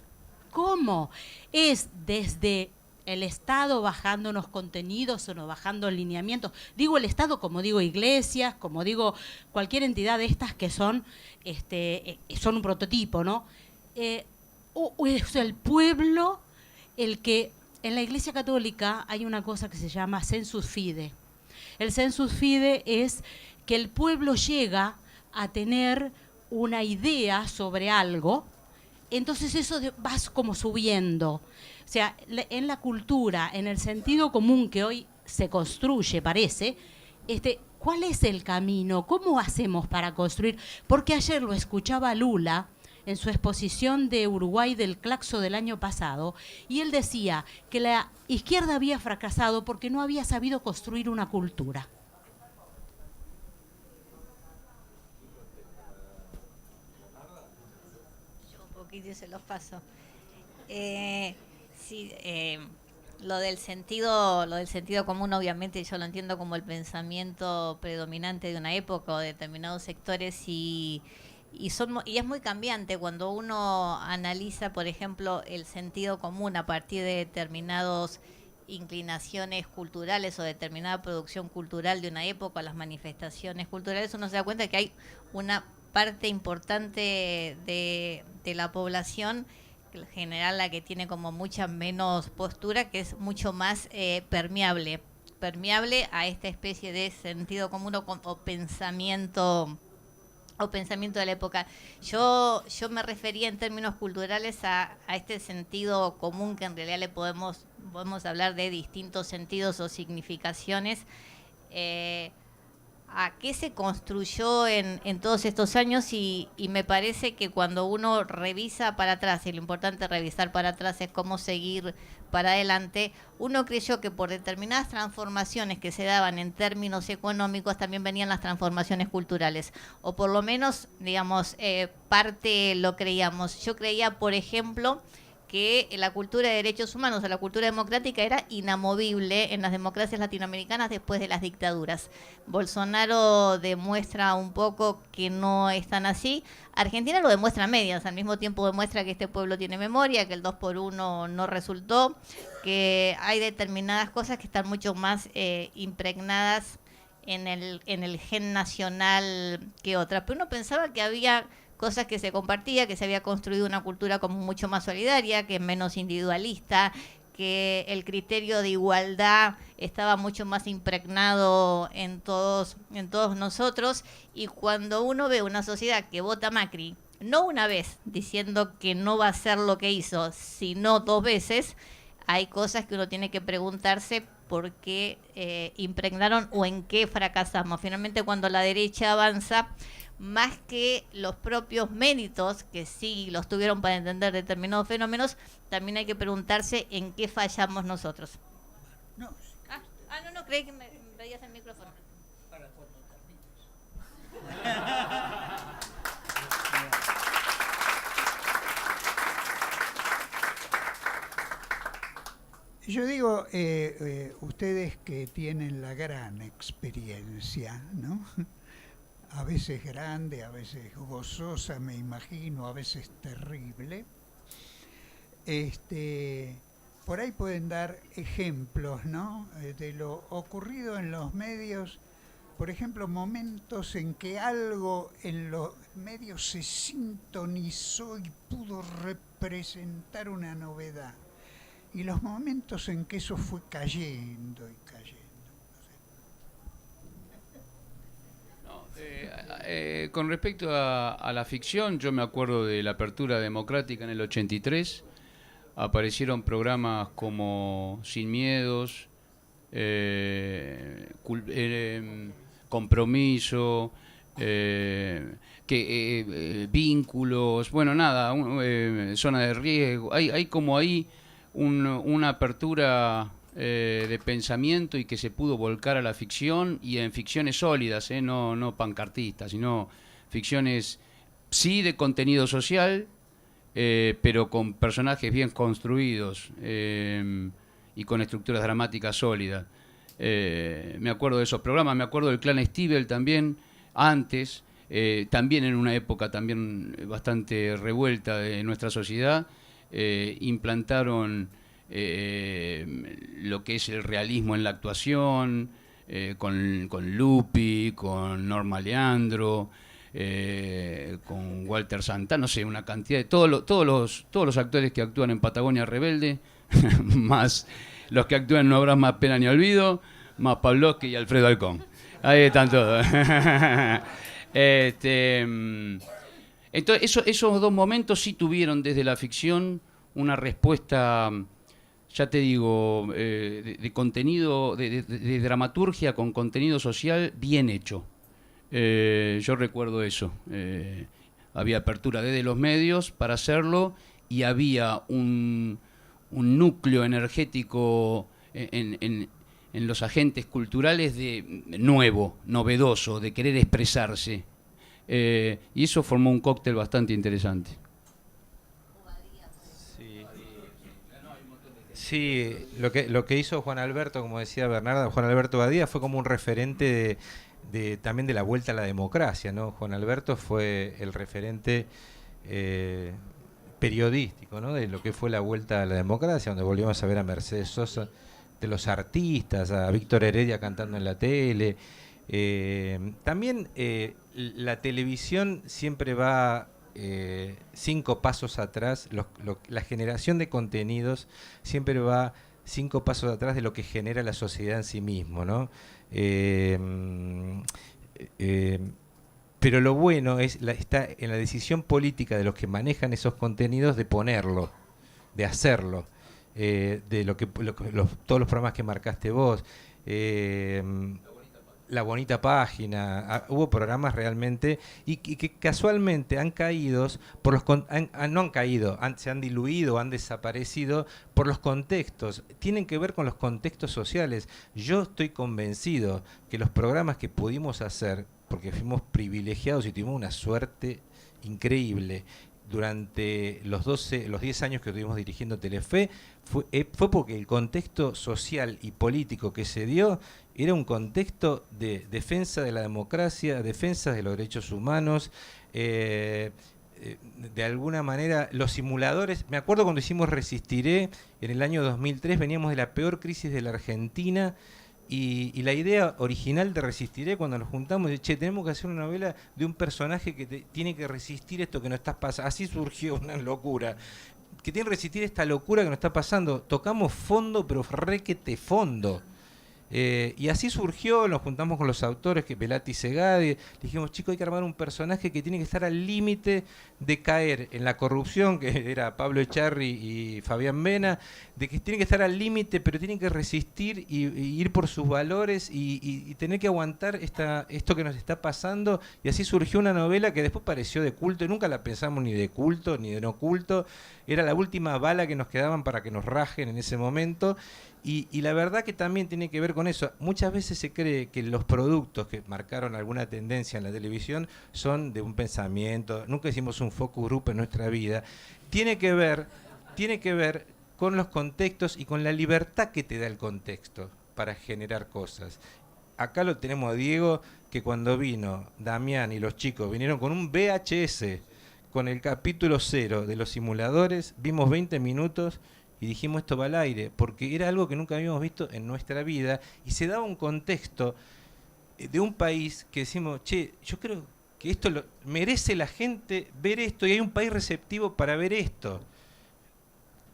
¿Cómo? ¿Es desde el Estado bajándonos contenidos o no bajando lineamientos? Digo el Estado como digo iglesias, como digo cualquier entidad de estas que son un prototipo, ¿no? O es el pueblo el que... En la Iglesia Católica hay una cosa que se llama sensus fide. El sensus fide es que el pueblo llega a tener una idea sobre algo. Entonces eso vas como subiendo. O sea, en la cultura, en el sentido común que hoy se construye, parece, ¿cuál es el camino? ¿Cómo hacemos para construir? Porque ayer lo escuchaba a Lula en su exposición de Uruguay del Claxo del año pasado, y él decía que la izquierda había fracasado porque no había sabido construir una cultura. Y se los paso. Sí, lo del sentido común, obviamente yo lo entiendo como el pensamiento predominante de una época o de determinados sectores, y es muy cambiante cuando uno analiza, por ejemplo, el sentido común a partir de determinadas inclinaciones culturales o determinada producción cultural de una época, las manifestaciones culturales. Uno se da cuenta que hay una parte importante de la población, en general la que tiene como mucha menos postura, que es mucho más permeable a esta especie de sentido común o pensamiento de la época. Yo me refería en términos culturales a este sentido común, que en realidad le podemos hablar de distintos sentidos o significaciones, a qué se construyó en todos estos años, y me parece que cuando uno revisa para atrás, y lo importante revisar para atrás es cómo seguir para adelante, uno creyó que por determinadas transformaciones que se daban en términos económicos también venían las transformaciones culturales, o por lo menos, digamos, parte lo creíamos. Yo creía, por ejemplo, que la cultura de derechos humanos o la cultura democrática era inamovible en las democracias latinoamericanas después de las dictaduras. Bolsonaro demuestra un poco que no es tan así. Argentina lo demuestra a medias, al mismo tiempo demuestra que este pueblo tiene memoria, que el 2x1 no resultó, que hay determinadas cosas que están mucho más impregnadas en el gen nacional que otras. Pero uno pensaba que había cosas que se compartía, que se había construido una cultura como mucho más solidaria, que menos individualista, que el criterio de igualdad estaba mucho más impregnado en todos nosotros. Y cuando uno ve una sociedad que vota Macri, no una vez diciendo que no va a hacer lo que hizo, sino 2 veces, hay cosas que uno tiene que preguntarse por qué impregnaron o en qué fracasamos. Finalmente, cuando la derecha avanza, más que los propios méritos, que sí los tuvieron para entender determinados fenómenos, también hay que preguntarse en qué fallamos nosotros. No, No, creí que me pedías el micrófono. yo digo, ustedes que tienen la gran experiencia, ¿no? A veces grande, a veces gozosa, me imagino, a veces terrible. Por ahí pueden dar ejemplos, ¿no? De lo ocurrido en los medios, por ejemplo, momentos en que algo en los medios se sintonizó y pudo representar una novedad, y los momentos en que eso fue cayendo y cayendo. Con respecto a la ficción, yo me acuerdo de la apertura democrática en el 83. Aparecieron programas como Sin Miedos, Compromiso, Vínculos, bueno, nada, Zona de Riesgo. Hay como ahí una apertura de pensamiento y que se pudo volcar a la ficción, y en ficciones sólidas, no pancartistas, sino ficciones sí de contenido social, pero con personajes bien construidos y con estructuras dramáticas sólidas. Me acuerdo de esos programas, me acuerdo del Clan Stiebel también, antes, también en una época también bastante revuelta de nuestra sociedad, implantaron lo que es el realismo en la actuación, con Lupi, con Norma Leandro, con Walter Santana, no sé, una cantidad de todos los actores que actúan en Patagonia Rebelde, más los que actúan en No Habrá Más Pena ni Olvido, más Pavlovsky y Alfredo Alcón. Ahí están todos. Entonces, esos dos momentos sí tuvieron desde la ficción una respuesta, ya te digo, de contenido, de dramaturgia con contenido social bien hecho. Yo recuerdo eso. Había apertura desde los medios para hacerlo, y había un núcleo energético en los agentes culturales nuevo, novedoso, de querer expresarse. Y eso formó un cóctel bastante interesante. Sí, lo que hizo Juan Alberto, como decía Bernarda, Juan Alberto Badía fue como un referente también de la vuelta a la democracia, ¿no? Juan Alberto fue el referente periodístico, ¿no? De lo que fue la vuelta a la democracia, donde volvimos a ver a Mercedes Sosa, de los artistas, a Víctor Heredia cantando en la tele. También la televisión siempre va 5 pasos atrás, la generación de contenidos siempre va 5 pasos atrás de lo que genera la sociedad en sí mismo, ¿no? Pero lo bueno está en la decisión política de los que manejan esos contenidos, de ponerlo, de hacerlo, de todos los programas que marcaste vos, La Bonita Página. Hubo programas realmente y que casualmente han caído no han caído, se han diluido, han desaparecido por los contextos. Tienen que ver con los contextos sociales. Yo estoy convencido que los programas que pudimos hacer, porque fuimos privilegiados y tuvimos una suerte increíble durante los 10 años que estuvimos dirigiendo Telefe, fue porque el contexto social y político que se dio era un contexto de defensa de la democracia, defensa de los derechos humanos. De alguna manera, los simuladores, me acuerdo cuando hicimos Resistiré en el año 2003, veníamos de la peor crisis de la Argentina, y la idea original de Resistiré, cuando nos juntamos, de tenemos que hacer una novela de un personaje que tiene que resistir esto que nos está pasando. Así surgió una locura, que tiene que resistir esta locura que nos está pasando. Tocamos fondo, pero requete fondo. Y así surgió, nos juntamos con los autores, que Pelati y Segadi, dijimos, chicos, hay que armar un personaje que tiene que estar al límite de caer en la corrupción, que era Pablo Echarri y Fabián Mena, de que tiene que estar al límite, pero tiene que resistir y ir por sus valores y tener que aguantar esto que nos está pasando. Y así surgió una novela que después pareció de culto, y nunca la pensamos ni de culto ni de no culto. Era la última bala que nos quedaban para que nos rajen en ese momento. Y la verdad que también tiene que ver con eso. Muchas veces se cree que los productos que marcaron alguna tendencia en la televisión son de un pensamiento. Nunca hicimos un focus group en nuestra vida. Tiene que ver con los contextos y con la libertad que te da el contexto para generar cosas. Acá lo tenemos a Diego, que cuando vino Damián y los chicos vinieron con un VHS, con el capítulo 0 de los simuladores, vimos 20 minutos y dijimos esto va al aire, porque era algo que nunca habíamos visto en nuestra vida y se daba un contexto de un país que decimos, che, yo creo que esto merece la gente ver esto y hay un país receptivo para ver esto.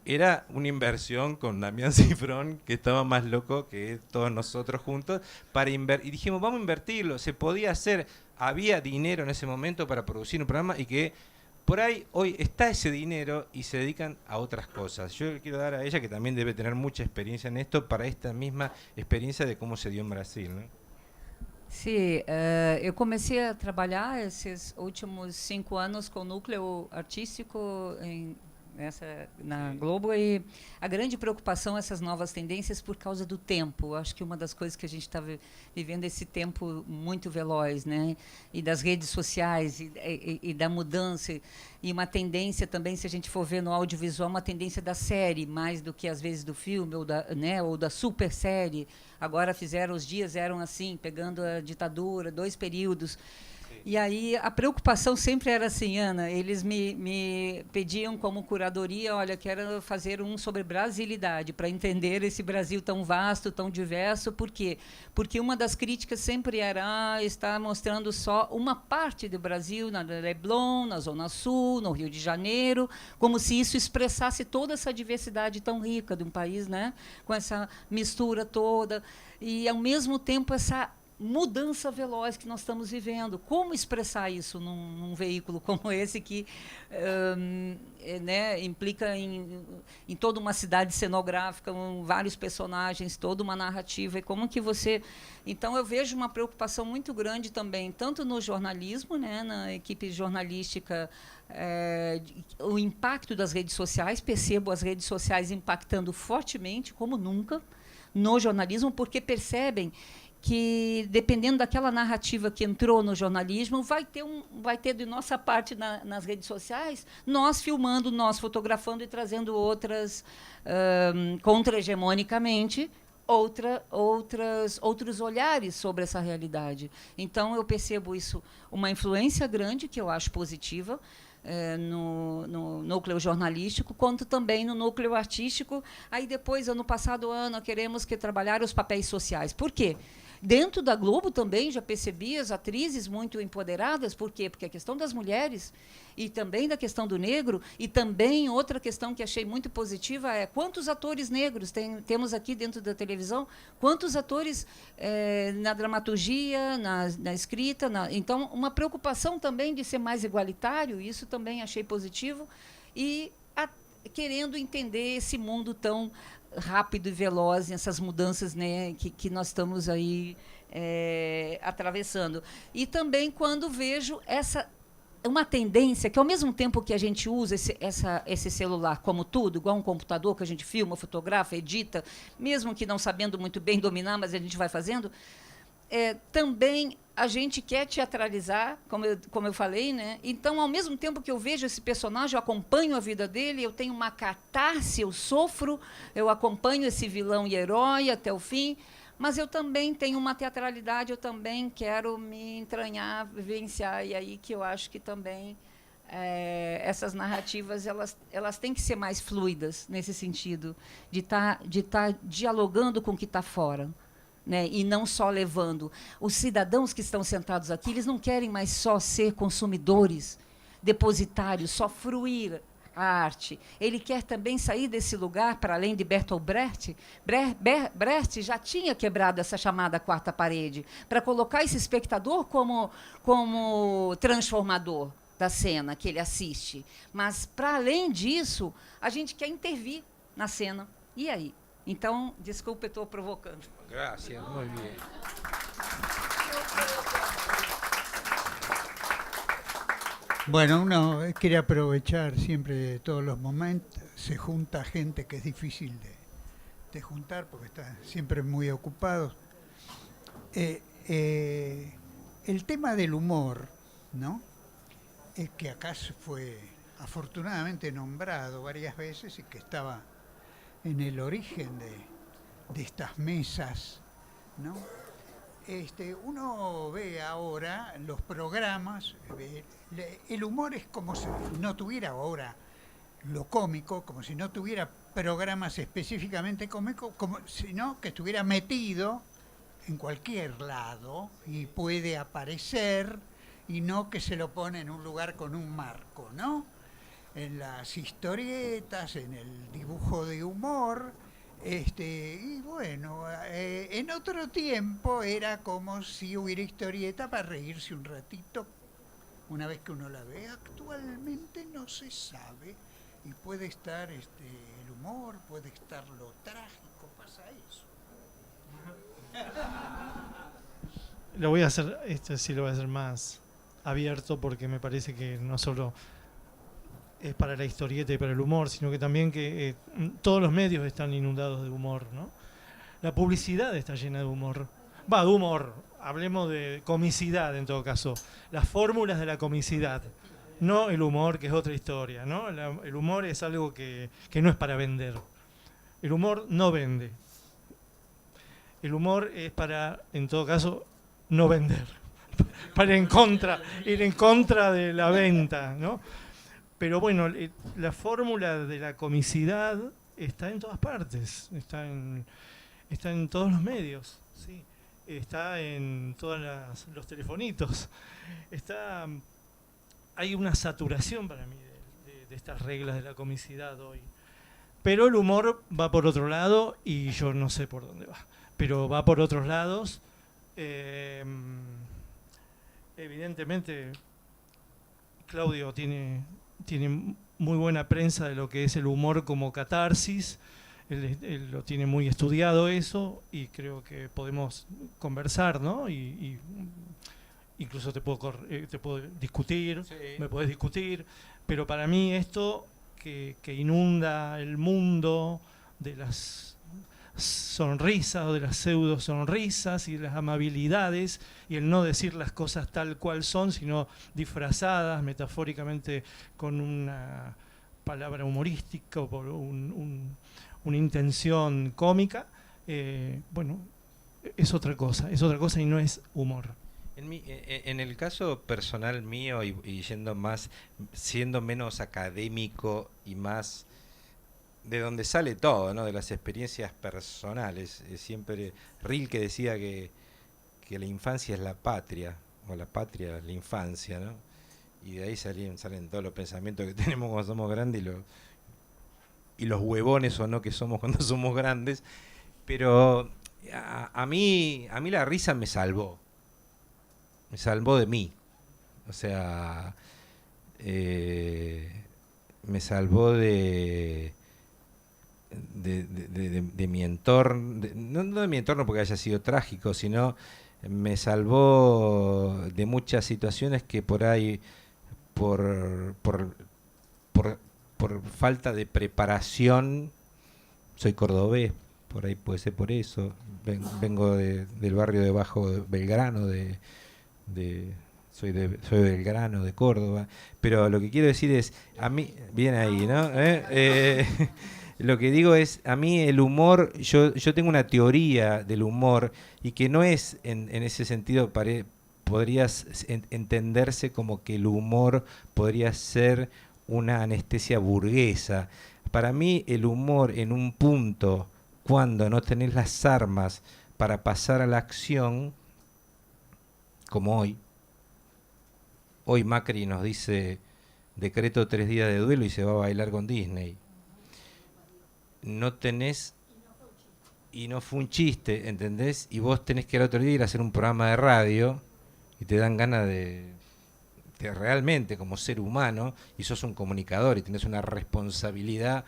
Era una inversión con Damián Cifrón, que estaba más loco que todos nosotros juntos, para y dijimos, vamos a invertirlo, se podía hacer, había dinero en ese momento para producir un programa y que por ahí hoy está ese dinero y se dedican a otras cosas. Yo le quiero dar a ella, que también debe tener mucha experiencia en esto, para esta misma experiencia de cómo se dio en Brasil, ¿no? Sim, eu comecei a trabalhar esses últimos 5 anos com o núcleo artístico na Globo, e a grande preocupação essas novas tendências por causa do tempo. Acho que uma das coisas que a gente está vivendo esse tempo muito veloz, né? E das redes sociais e da mudança, e uma tendência também, se a gente for ver no audiovisual, uma tendência da série mais do que às vezes do filme ou da super série. Agora os dias eram assim, pegando a ditadura, 2 períodos. E aí a preocupação sempre era assim, Ana, eles me pediam como curadoria, olha, quero fazer um sobre brasilidade, para entender esse Brasil tão vasto, tão diverso. Por quê? Porque uma das críticas sempre era estar mostrando só uma parte do Brasil, na Leblon, na Zona Sul, no Rio de Janeiro, como se isso expressasse toda essa diversidade tão rica de um país, né? Com essa mistura toda. E, ao mesmo tempo, essa mudança veloz que nós estamos vivendo. Como expressar isso num veículo como esse que né, implica em toda uma cidade cenográfica, vários personagens, toda uma narrativa, e como que você... Então, eu vejo uma preocupação muito grande também, tanto no jornalismo, né, na equipe jornalística, o impacto das redes sociais. Percebo as redes sociais impactando fortemente, como nunca, no jornalismo, porque percebem que, dependendo daquela narrativa que entrou no jornalismo, vai ter de nossa parte nas redes sociais, nós filmando, nós fotografando e trazendo outras, contra-hegemonicamente, outros olhares sobre essa realidade. Então, eu percebo isso, uma influência grande, que eu acho positiva, no núcleo jornalístico, quanto também no núcleo artístico. Aí depois, ano passado, Ana, queremos trabalhar os papéis sociais. Por quê? Dentro da Globo também já percebi as atrizes muito empoderadas. Por quê? Porque a questão das mulheres e também da questão do negro, e também outra questão que achei muito positiva é quantos atores negros temos aqui dentro da televisão, quantos atores na dramaturgia, na escrita. Então, uma preocupação também de ser mais igualitário, isso também achei positivo, e querendo entender esse mundo tão rápido e veloz, essas mudanças, né, que nós estamos aí atravessando. E também quando vejo uma tendência que, ao mesmo tempo que a gente usa esse celular como tudo, igual um computador que a gente filma, fotografa, edita, mesmo que não sabendo muito bem dominar, mas a gente vai fazendo, também a gente quer teatralizar, como eu falei, né? Então, ao mesmo tempo que eu vejo esse personagem, eu acompanho a vida dele, eu tenho uma catarse, eu sofro, eu acompanho esse vilão e herói até o fim, mas eu também tenho uma teatralidade, eu também quero me entranhar, vivenciar, e aí que eu acho que também essas narrativas elas têm que ser mais fluidas, nesse sentido, de tá dialogando com o que está fora. Né, e não só levando. Os cidadãos que estão sentados aqui, eles não querem mais só ser consumidores, depositários, só fruir a arte. Ele quer também sair desse lugar, para além de Bertolt Brecht. Brecht já tinha quebrado essa chamada quarta parede, para colocar esse espectador como transformador da cena que ele assiste. Mas, para além disso, a gente quer intervir na cena. E aí? Então, desculpe, estou provocando. Gracias, muy bien. Bueno, uno quiere aprovechar siempre todos los momentos, se junta gente que es difícil de juntar porque están siempre muy ocupados. El tema del humor, ¿no? Es que acá se fue afortunadamente nombrado varias veces y que estaba en el origen de estas mesas, ¿no? Uno ve ahora los programas, el humor es como si no tuviera ahora lo cómico, como si no tuviera programas específicamente cómicos, como sino que estuviera metido en cualquier lado y puede aparecer y no que se lo pone en un lugar con un marco, ¿no? En las historietas, en el dibujo de humor. Y bueno, en otro tiempo era como si hubiera historieta para reírse un ratito una vez que uno la ve. Actualmente no se sabe y puede estar el humor, puede estar lo trágico, pasa eso. Lo voy a hacer, sí lo voy a hacer más abierto porque me parece que no solo es para la historieta y para el humor, sino que también que todos los medios están inundados de humor, ¿no? La publicidad está llena de humor. De humor, hablemos de comicidad en todo caso. Las fórmulas de la comicidad, no el humor, que es otra historia, ¿no? El humor es algo que no es para vender. El humor no vende. El humor es para, en todo caso, no vender. Para ir en contra de la venta, ¿no? Pero bueno, la fórmula de la comicidad está en todas partes, está en todos los medios, ¿sí? Está en todos los telefonitos. Hay una saturación para mí de estas reglas de la comicidad hoy. Pero el humor va por otro lado y yo no sé por dónde va. Pero va por otros lados. Evidentemente, Claudio tiene muy buena prensa de lo que es el humor como catarsis. Él lo tiene muy estudiado eso y creo que podemos conversar, ¿no? Y incluso te puedo discutir, sí. Me podés discutir, pero para mí esto que inunda el mundo de las sonrisas o de las pseudo sonrisas y de las amabilidades y el no decir las cosas tal cual son, sino disfrazadas metafóricamente con una palabra humorística o por una intención cómica, bueno, es otra cosa y no es humor. En el caso personal mío y siendo menos académico y más de donde sale todo, ¿no? De las experiencias personales. Siempre Rilke decía que la infancia es la patria, o la patria es la infancia, ¿no? Y de ahí salen todos los pensamientos que tenemos cuando somos grandes y los huevones o no que somos cuando somos grandes. Pero a mí la risa me salvó de mí. O sea, me salvó de mi entorno, no de mi entorno porque haya sido trágico, sino me salvó de muchas situaciones que por ahí, por falta de preparación, soy cordobés, por ahí puede ser por eso, vengo del barrio de Bajo Belgrano, soy de Belgrano, de Córdoba, pero lo que quiero decir es, a mí, bien ahí, ¿no? Lo que digo es, a mí el humor, yo tengo una teoría del humor y que no es, en ese sentido, podrías entenderse como que el humor podría ser una anestesia burguesa. Para mí el humor en un punto, cuando no tenés las armas para pasar a la acción, como hoy Macri nos dice decreto 3 días de duelo y se va a bailar con Disney. No tenés, y no fue un chiste, ¿entendés? Y vos tenés que al otro día ir a hacer un programa de radio y te dan ganas de realmente como ser humano, y sos un comunicador y tenés una responsabilidad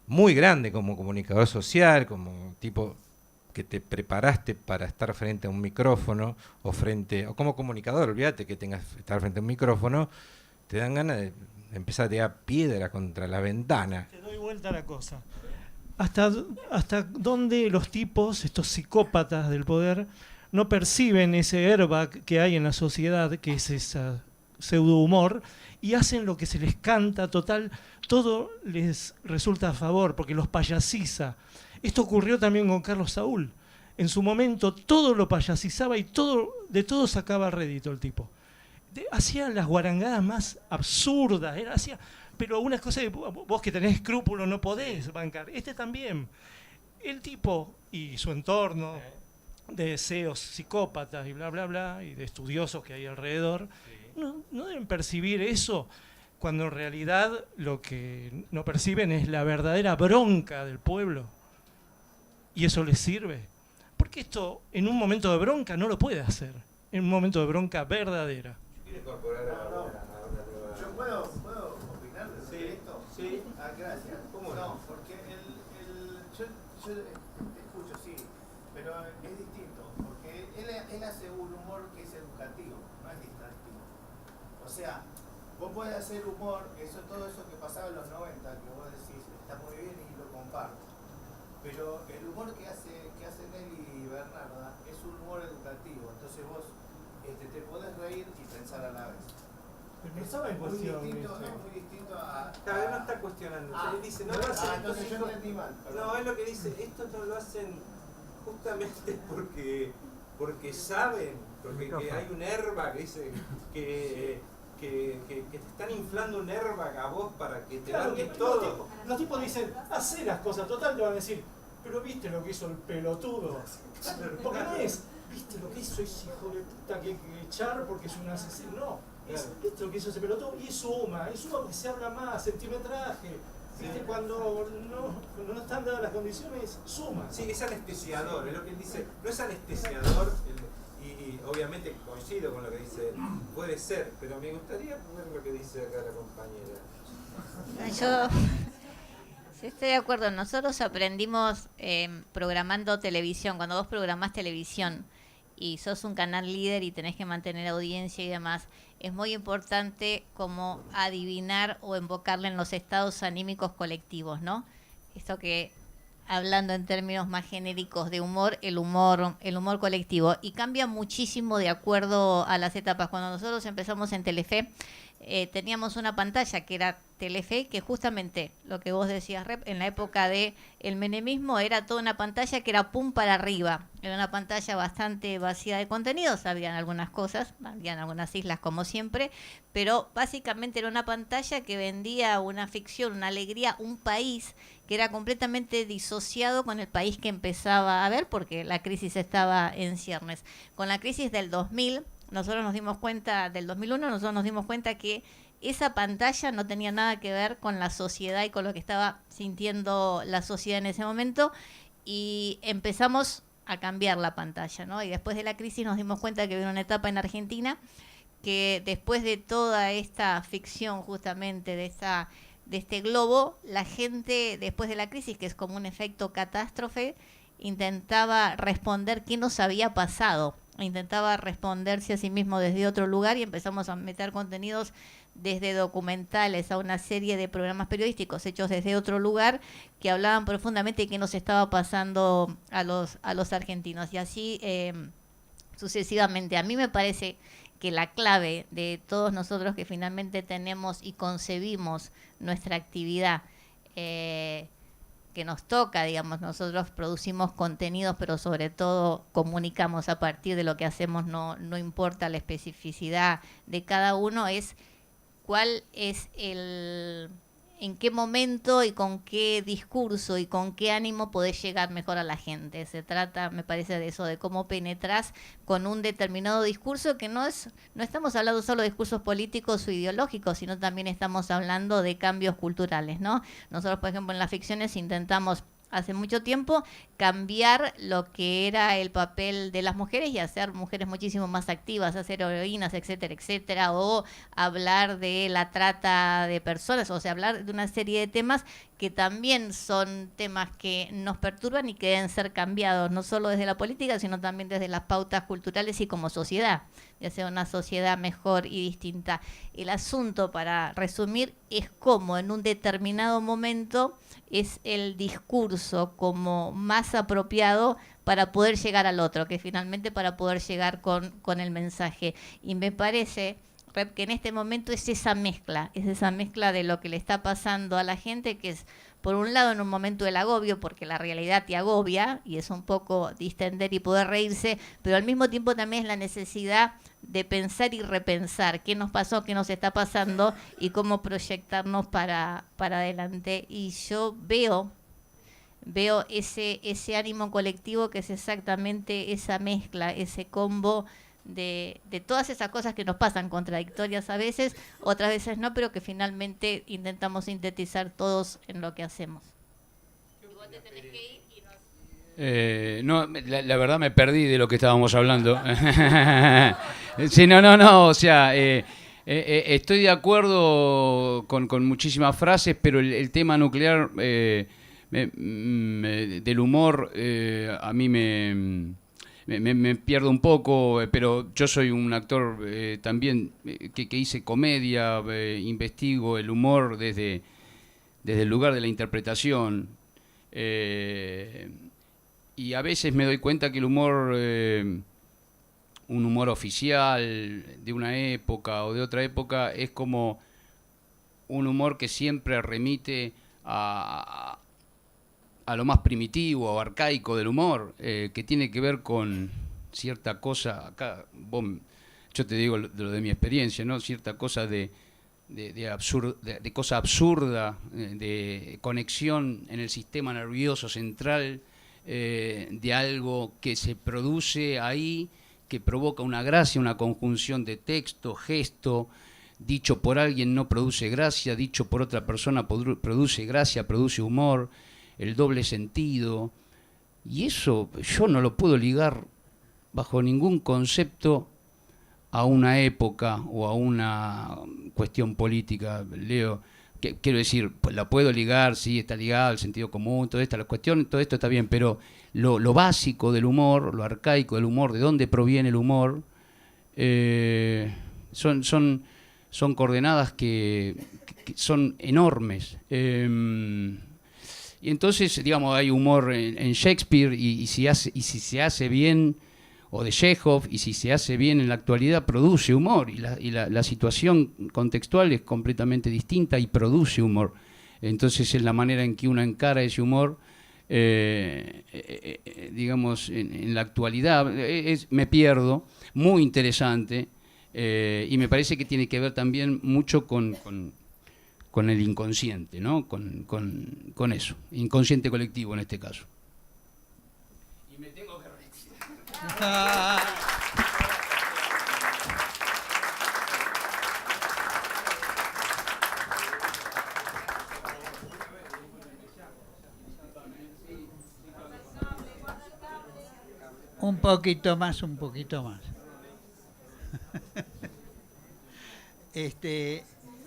muy grande como comunicador social, como tipo que te preparaste para estar frente a un micrófono o como comunicador, olvídate que tengas que estar frente a un micrófono, te dan ganas de empezar a tirar piedra contra la ventana. Te doy vuelta a la cosa. ¿Hasta dónde los tipos, estos psicópatas del poder, no perciben ese airbag que hay en la sociedad, que es ese pseudo humor, y hacen lo que se les canta, total, todo les resulta a favor, porque los payasiza? Esto ocurrió también con Carlos Saúl. En su momento todo lo payasizaba y de todo sacaba rédito el tipo. Hacía las guarangadas más absurdas, pero una cosa que vos que tenés escrúpulos no podés bancar. Este también. El tipo y su entorno de deseos psicópatas y bla, bla, bla, y de estudiosos que hay alrededor, no deben percibir eso, cuando en realidad lo que no perciben es la verdadera bronca del pueblo. Y eso les sirve. Porque esto, en un momento de bronca, no lo puede hacer. En un momento de bronca verdadera. ¿Yo puedo opinar de esto? Sí. Gracias. ¿Cómo no? Porque yo te escucho, sí, pero es distinto. Porque él hace un humor que es educativo, no es distractivo. O sea, vos podés hacer humor, todo eso que pasaba en los 90, que vos decís, está muy bien y lo comparto. Pero el humor que hacen él y Bernarda es un humor educativo. Entonces vos te podés reír y pensar a la vez. Pero no estaba en cuestión. Es muy distinto a... Cada vez no está cuestionando. Él dice, no lo hacen. Entonces yo entendí mal. No, es lo que dice, esto no lo hacen justamente porque saben, porque que hay un airbag que dice que te están inflando un airbag a vos para que te banques todo. Los tipos dicen, hacé las cosas, total te van a decir, pero viste lo que hizo el pelotudo. Porque no es, viste lo que hizo ese hijo de puta que hay que echar porque es un asesino. No, es, viste lo que hizo ese pelotudo y es suma que se habla más, centimetraje. ¿Viste? Cuando no están dadas las condiciones, suma. Sí, es anestesiador, es lo que él dice, no es anestesiador. Y obviamente coincido con lo que dice él, puede ser, pero me gustaría ver lo que dice acá la compañera. Yo sí estoy de acuerdo. Nosotros aprendimos programando televisión. Cuando vos programás televisión y sos un canal líder y tenés que mantener audiencia y demás, es muy importante como adivinar o invocarle en los estados anímicos colectivos, ¿no? Esto que, hablando en términos más genéricos de humor, el humor colectivo, y cambia muchísimo de acuerdo a las etapas. Cuando nosotros empezamos en Telefe, teníamos una pantalla que era Telefe, que justamente lo que vos decías, Rep, en la época de el menemismo era toda una pantalla que era pum para arriba, era una pantalla bastante vacía de contenidos, habían algunas cosas, habían algunas islas como siempre, pero básicamente era una pantalla que vendía una ficción, una alegría, un país que era completamente disociado con el país que empezaba a ver, porque la crisis estaba en ciernes. Con la crisis del 2000, nosotros nos dimos cuenta, del 2001, nosotros nos dimos cuenta que esa pantalla no tenía nada que ver con la sociedad y con lo que estaba sintiendo la sociedad en ese momento, y empezamos a cambiar la pantalla, ¿no? Y después de la crisis nos dimos cuenta que había una etapa en Argentina que después de toda esta ficción justamente de este globo, la gente después de la crisis, que es como un efecto catástrofe, intentaba responder qué nos había pasado, intentaba responderse a sí mismo desde otro lugar, y empezamos a meter contenidos desde documentales a una serie de programas periodísticos hechos desde otro lugar que hablaban profundamente de qué nos estaba pasando a los argentinos, y así sucesivamente. A mí me parece que la clave de todos nosotros que finalmente tenemos y concebimos nuestra actividad, que nos toca, digamos, nosotros producimos contenidos, pero sobre todo comunicamos a partir de lo que hacemos, no importa la especificidad de cada uno, es cuál es el en qué momento y con qué discurso y con qué ánimo podés llegar mejor a la gente. Se trata, me parece, de eso, de cómo penetrás con un determinado discurso que no estamos hablando solo de discursos políticos o ideológicos, sino también estamos hablando de cambios culturales, ¿no? Nosotros, por ejemplo, en las ficciones intentamos hace mucho tiempo cambiar lo que era el papel de las mujeres y hacer mujeres muchísimo más activas, hacer heroínas, etcétera, etcétera, o hablar de la trata de personas, o sea, hablar de una serie de temas que también son temas que nos perturban y que deben ser cambiados, no solo desde la política, sino también desde las pautas culturales y como sociedad, de hacer una sociedad mejor y distinta. El asunto, para resumir, es cómo en un determinado momento es el discurso como más apropiado para poder llegar al otro, que finalmente para poder llegar con el mensaje. Y me parece, Rep, que en este momento es esa mezcla de lo que le está pasando a la gente, que es, por un lado, en un momento del agobio, porque la realidad te agobia, y es un poco distender y poder reírse, pero al mismo tiempo también es la necesidad de pensar y repensar qué nos pasó, qué nos está pasando y cómo proyectarnos para adelante. Y yo veo ese ánimo colectivo que es exactamente esa mezcla, ese combo de todas esas cosas que nos pasan, contradictorias a veces, otras veces no, pero que finalmente intentamos sintetizar todos en lo que hacemos. No, la verdad me perdí de lo que estábamos hablando. Sí, no, o sea, estoy de acuerdo con muchísimas frases, pero el tema nuclear del humor a mí me pierdo un poco, pero yo soy un actor también que hice comedia, investigo el humor desde el lugar de la interpretación. Y a veces me doy cuenta que el humor, un humor oficial de una época o de otra época, es como un humor que siempre remite a lo más primitivo o arcaico del humor, que tiene que ver con cierta cosa, acá yo te digo lo de mi experiencia, ¿no? Cierta cosa de cosa absurda, de conexión en el sistema nervioso central, de algo que se produce ahí, que provoca una gracia, una conjunción de texto, gesto, dicho por alguien no produce gracia, dicho por otra persona produce gracia, produce humor, el doble sentido, y eso yo no lo puedo ligar bajo ningún concepto a una época o a una cuestión política, Leo. Quiero decir, la puedo ligar, sí, está ligada al sentido común, toda esta la cuestión, todo esto está bien, pero lo básico del humor, lo arcaico del humor, de dónde proviene el humor, son coordenadas que son enormes. Y entonces, digamos, hay humor en Shakespeare y si se hace bien, o de Chekhov, y si se hace bien en la actualidad, produce humor, y la situación contextual es completamente distinta y produce humor. Entonces es la manera en que uno encara ese humor, digamos, en la actualidad, me pierdo, muy interesante, y me parece que tiene que ver también mucho con el inconsciente, ¿no? Con eso, inconsciente colectivo en este caso. Y me tengo que Un poquito más, un poquito más.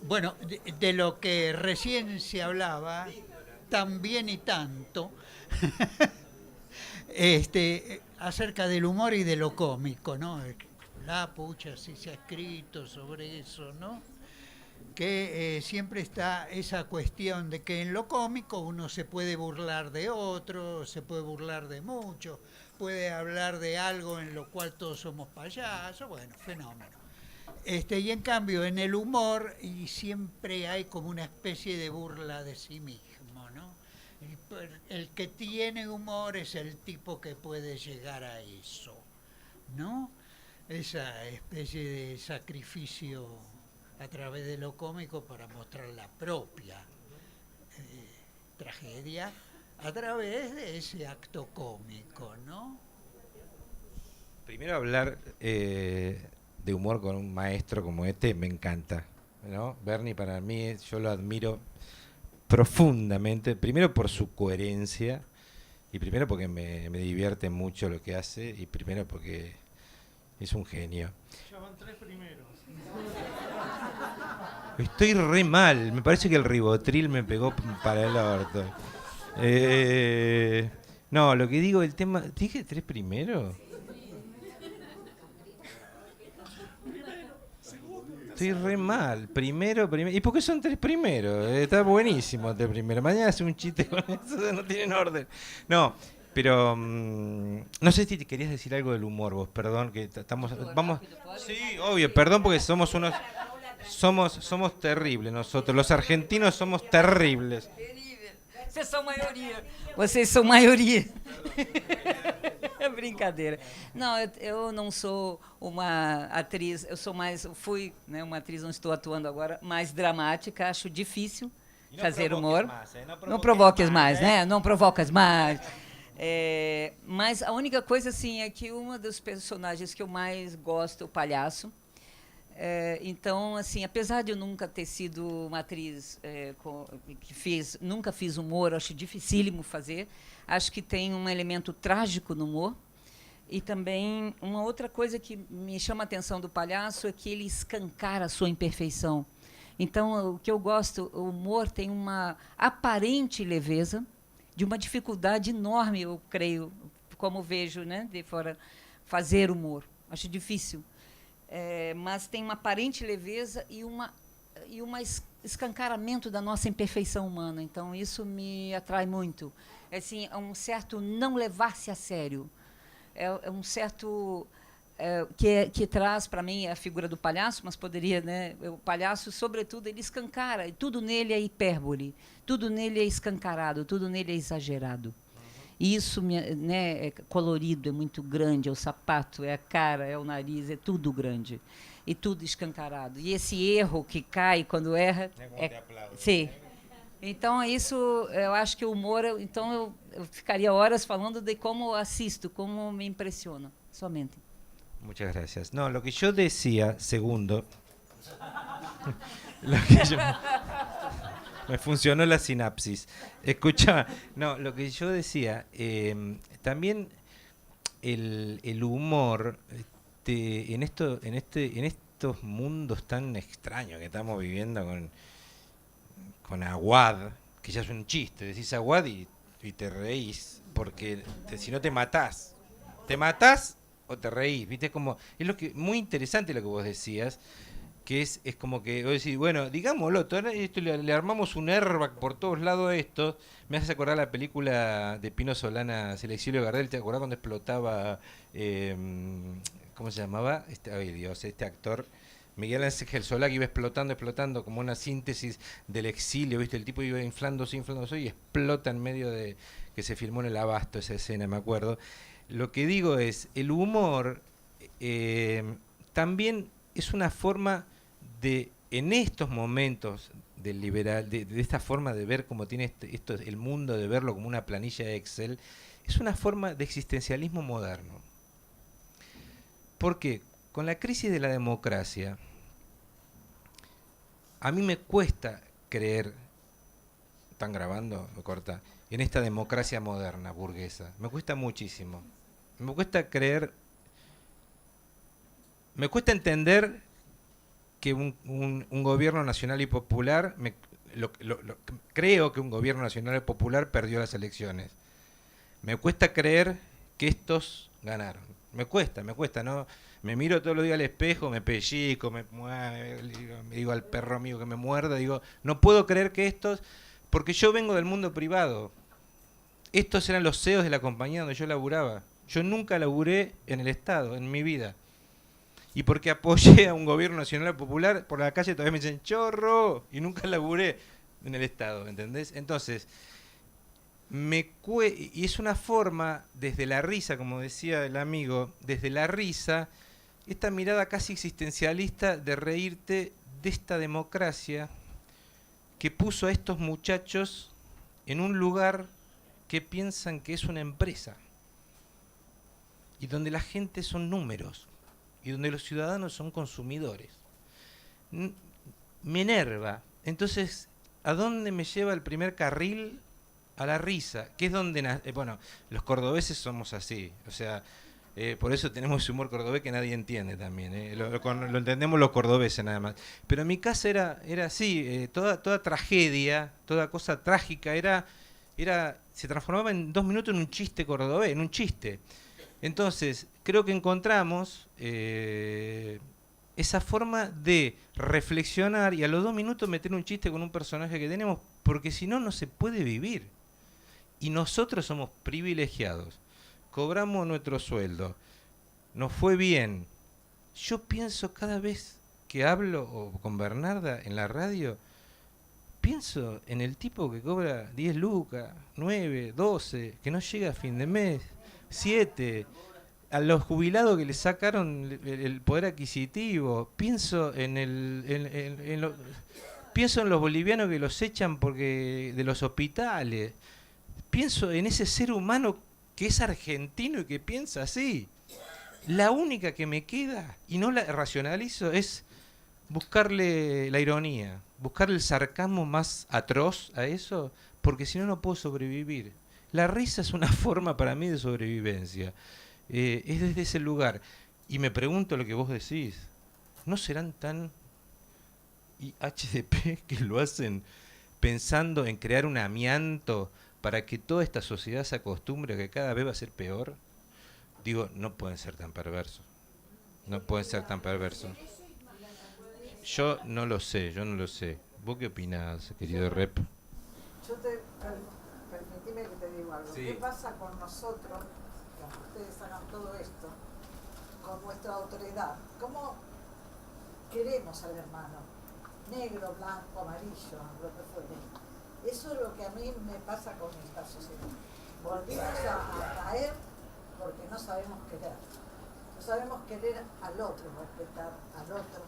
Bueno, de lo que recién se hablaba, tan bien y tanto, acerca del humor y de lo cómico, ¿no? La pucha, sí se ha escrito sobre eso, ¿no? Que siempre está esa cuestión de que en lo cómico uno se puede burlar de otro, se puede burlar de mucho, puede hablar de algo en lo cual todos somos payasos, bueno, fenómeno. Y en cambio en el humor y siempre hay como una especie de burla de sí mismo, ¿no? El que tiene humor es el tipo que puede llegar a eso, ¿no? Esa especie de sacrificio a través de lo cómico para mostrar la propia tragedia a través de ese acto cómico, ¿no? Primero hablar de humor con un maestro como este me encanta, ¿no? Bernie para mí, yo lo admiro profundamente, primero por su coherencia, y primero porque me divierte mucho lo que hace, y primero porque es un genio. Ya van 3 primeros. Estoy re mal, me parece que el ribotril me pegó para el orto. No, lo que digo, el tema... ¿Dije 3 primeros? Estoy re mal. Primero. ¿Y por qué son 3 primeros? Está buenísimo 3 primeros. Mañana hace un chiste con eso, no tienen orden. No, pero no sé si te querías decir algo del humor vos, perdón, que estamos... Vamos. Sí, obvio, perdón porque somos unos... Somos terribles nosotros, los argentinos somos terribles. Vocês são maioria. Vocês são maioria. É brincadeira. Não, eu não sou uma atriz, fui, né, uma atriz, não estou atuando agora, mais dramática, acho difícil fazer humor. Não provoques mais, né? Não provocas mais. Mas a única coisa, assim, é que uma dos personagens que eu mais gosto é o palhaço. Então, assim, apesar de eu nunca ter sido uma atriz nunca fiz humor, acho dificílimo fazer. Acho que tem um elemento trágico no humor. E também uma outra coisa que me chama a atenção do palhaço é que ele escancara a sua imperfeição. Então, o que eu gosto, o humor tem uma aparente leveza, de uma dificuldade enorme, eu creio, como vejo, né, de fora, fazer humor. Acho difícil. Mas tem uma aparente leveza e um escancaramento da nossa imperfeição humana. Então, isso me atrai muito. Assim, é um certo não levar-se a sério. É um certo... que traz para mim a figura do palhaço, mas poderia, né? O palhaço, sobretudo, ele escancara. Tudo nele é hipérbole, tudo nele é escancarado, tudo nele é exagerado. E isso, né, é colorido, é muito grande, é o sapato, é a cara, é o nariz, é tudo grande. E tudo escancarado. E esse erro que cai quando erra... Sim. Então, isso, eu acho que o humor... Então, eu ficaria horas falando de como assisto, como me impressiona, somente. Muchas gracias. No, lo que yo decía, segundo... Me funcionó la sinapsis. Escucha, no, lo que yo decía, también el humor en estos mundos tan extraños que estamos viviendo con Aguad, que ya es un chiste, decís Aguad y te reís, porque si no te matás o te reís, ¿viste? Es lo que muy interesante lo que vos decías, que es como que vos decís, bueno, digámoslo, esto le armamos un airbag por todos lados a esto. Me hace acordar la película de Pino Solana, Selexilio Gardel, ¿te acordás cuando explotaba, ¿cómo se llamaba? Este actor, Miguel Ángel Solá, que iba explotando como una síntesis del exilio, ¿viste? El tipo iba inflándose y explota en medio de que se filmó en el Abasto esa escena, me acuerdo. Lo que digo es, el humor también es una forma de, en estos momentos del liberal, de esta forma de ver como tiene el mundo, de verlo como una planilla de Excel, es una forma de existencialismo moderno. ¿Por qué? Con la crisis de la democracia, a mí me cuesta creer, ¿están grabando? Me corta, en esta democracia moderna, burguesa. Me cuesta muchísimo. Me cuesta creer, me cuesta entender que un gobierno nacional y popular, creo que un gobierno nacional y popular perdió las elecciones. Me cuesta creer que estos ganaron. Me cuesta, ¿no? Me miro todos los días al espejo, me pellizco, me digo al perro mío que me muerda, digo, no puedo creer que estos, porque yo vengo del mundo privado. Estos eran los CEOs de la compañía donde yo laburaba. Yo nunca laburé en el Estado, en mi vida. Y porque apoyé a un gobierno nacional popular, por la calle todavía me dicen chorro, y nunca laburé en el Estado, ¿entendés? Entonces, y es una forma, desde la risa, como decía el amigo, desde la risa, esta mirada casi existencialista de reírte de esta democracia que puso a estos muchachos en un lugar que piensan que es una empresa y donde la gente son números y donde los ciudadanos son consumidores. Me enerva. Entonces, ¿a dónde me lleva el primer carril? A la risa, que es donde... bueno, los cordobeses somos así, o sea, por eso tenemos ese humor cordobés que nadie entiende también, lo entendemos los cordobeses nada más. Pero en mi casa era así, toda tragedia, toda cosa trágica, se transformaba en 2 minutos en un chiste cordobés, en un chiste. Entonces, creo que encontramos esa forma de reflexionar y a los 2 minutos meter un chiste con un personaje que tenemos, porque si no, no se puede vivir. Y nosotros somos privilegiados, cobramos nuestro sueldo, nos fue bien. Yo pienso cada vez que hablo o con Bernarda en la radio, pienso en el tipo que cobra 10 lucas, 9, 12, que no llega a fin de mes, 7, a los jubilados que le sacaron el poder adquisitivo, pienso pienso en los bolivianos que los echan porque de los hospitales. Pienso en ese ser humano que es argentino y que piensa así. La única que me queda, y no la racionalizo, es buscarle la ironía, buscarle el sarcasmo más atroz a eso, porque si no, no puedo sobrevivir. La risa es una forma para mí de sobrevivencia. Es desde ese lugar. Y me pregunto lo que vos decís, ¿no serán tan HDP que lo hacen pensando en crear un amianto para que toda esta sociedad se acostumbre a que cada vez va a ser peor? Digo, no pueden ser tan perversos. No pueden ser tan perversos. Yo no lo sé. ¿Vos qué opinás, querido Rep? Permitime que te diga algo. Sí. ¿Qué pasa con nosotros, cuando ustedes hagan todo esto, con nuestra autoridad? ¿Cómo queremos al hermano? Negro, blanco, amarillo, lo que fuere. Eso es lo que a mí me pasa con esta sociedad. Volvimos a caer porque no sabemos querer. No sabemos querer al otro, respetar al otro,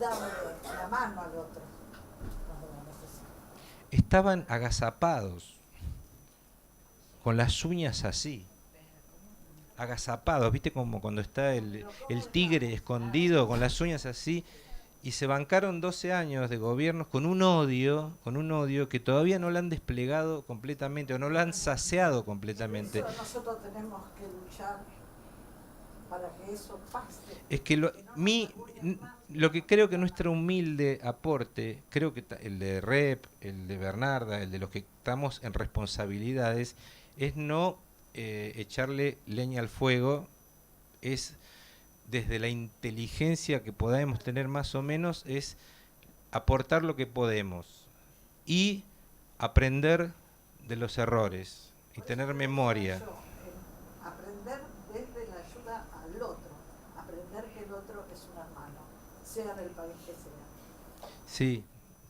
darle la mano al otro cuando lo necesita. Estaban agazapados, con las uñas así. Agazapados, ¿viste? Como cuando está el tigre escondido con las uñas así. Y se bancaron 12 años de gobiernos con un odio que todavía no lo han desplegado completamente o no lo han saciado completamente. Por eso nosotros tenemos que luchar para que eso pase. Es que lo que creo que nuestro humilde aporte, creo que el de Rep, el de Bernarda, el de los que estamos en responsabilidades, es no echarle leña al fuego, es desde la inteligencia que podamos tener más o menos, es aportar lo que podemos y aprender de los errores y tener memoria. Aprender desde la ayuda al otro, aprender que el otro es un hermano, sea del país que sea. Sí,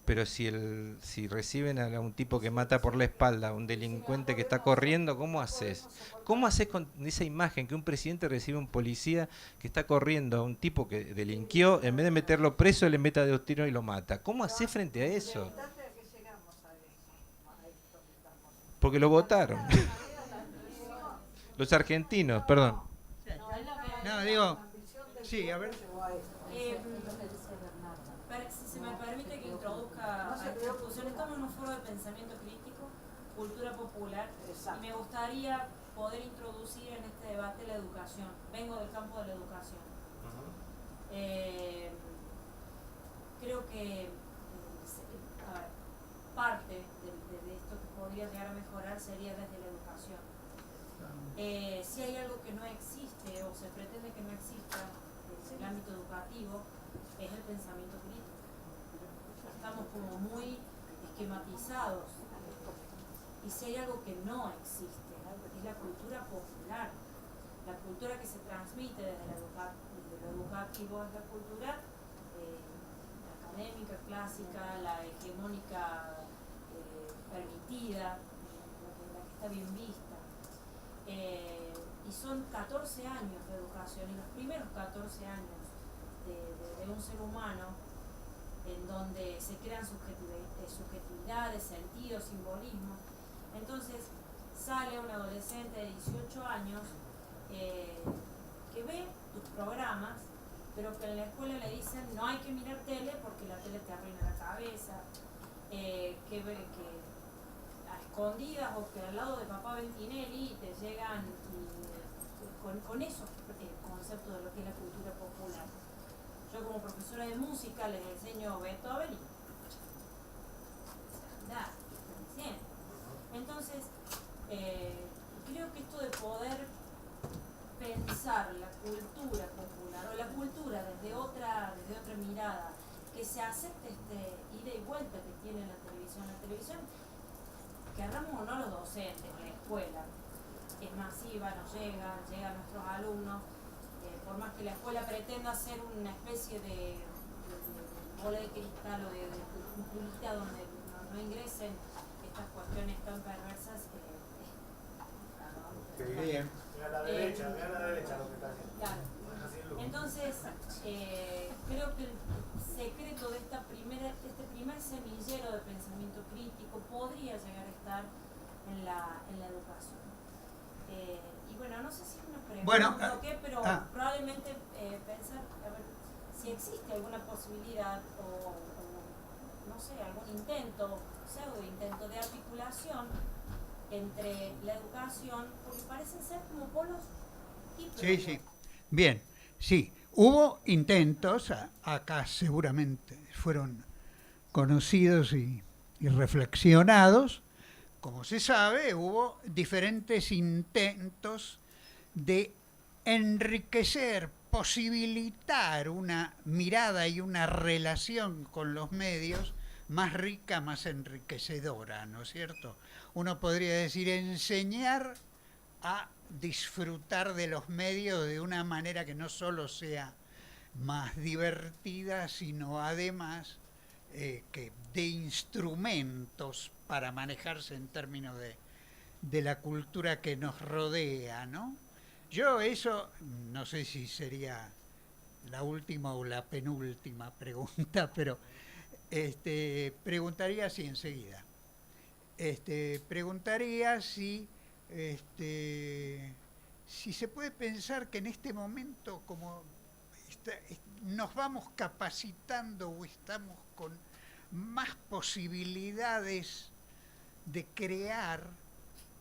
pero si reciben a un tipo que mata por la espalda, a un delincuente que está corriendo, ¿cómo haces? ¿Cómo haces con esa imagen que un presidente recibe a un policía que está corriendo a un tipo que delinquió, en vez de meterlo preso, le meta 2 tiros y lo mata? ¿Cómo haces frente a eso? Porque lo votaron. Los argentinos, perdón. No, digo, sí, a ver. Si me permite que introduzca a esta discusión, estamos en un foro de pensamiento crítico, cultura popular, y me gustaría poder introducir en este debate la educación. Vengo del campo de la educación. Creo que parte de esto que podría llegar a mejorar sería desde la educación. Si hay algo que no existe o se pretende que no exista en el ámbito educativo, es el pensamiento crítico. Estamos como muy esquematizados. Y si hay algo que no existe, es la cultura popular. La cultura que se transmite desde lo educativo es la cultura la académica, clásica, la hegemónica permitida, la que está bien vista. Y son 14 años de educación, y los primeros 14 años de un ser humano en donde se crean subjetividades, sentidos, simbolismos. Entonces sale un adolescente de 18 años que ve tus programas, pero que en la escuela le dicen no hay que mirar tele porque la tele te arruina la cabeza, que a escondidas o que al lado de papá Ventinelli te llegan con esos conceptos de lo que es la cultura popular. Yo como profesora de música les enseño Beethoven y entonces creo que esto de poder pensar la cultura popular o la cultura desde otra mirada, que se acepte este ida y vuelta que tiene la televisión, querramos o no los docentes, la escuela es masiva, nos llega a nuestros alumnos, por más que la escuela pretenda ser una especie de bola de cristal o de culita donde no ingresen estas cuestiones tan perversas. Ve a la derecha lo que está haciendo. Claro. Entonces, creo que el secreto de este primer semillero de pensamiento crítico podría llegar a estar en la educación. Y bueno, no sé si es una pregunta o qué, pero probablemente pensar, a ver, si existe alguna posibilidad o no sé, algún intento, pseudo intento de articulación entre la educación, porque parecen ser como polos Sí, sí. Bien, sí. Hubo intentos, acá seguramente fueron conocidos y reflexionados. Como se sabe, hubo diferentes intentos de enriquecer, posibilitar una mirada y una relación con los medios más rica, más enriquecedora, ¿no es cierto? Uno podría decir enseñar a disfrutar de los medios de una manera que no solo sea más divertida, sino además que de instrumentos para manejarse en términos de la cultura que nos rodea, ¿no? Yo eso, no sé si sería la última o la penúltima pregunta, pero preguntaría así enseguida. Preguntaría si se puede pensar que en este momento como nos vamos capacitando o estamos con más posibilidades de crear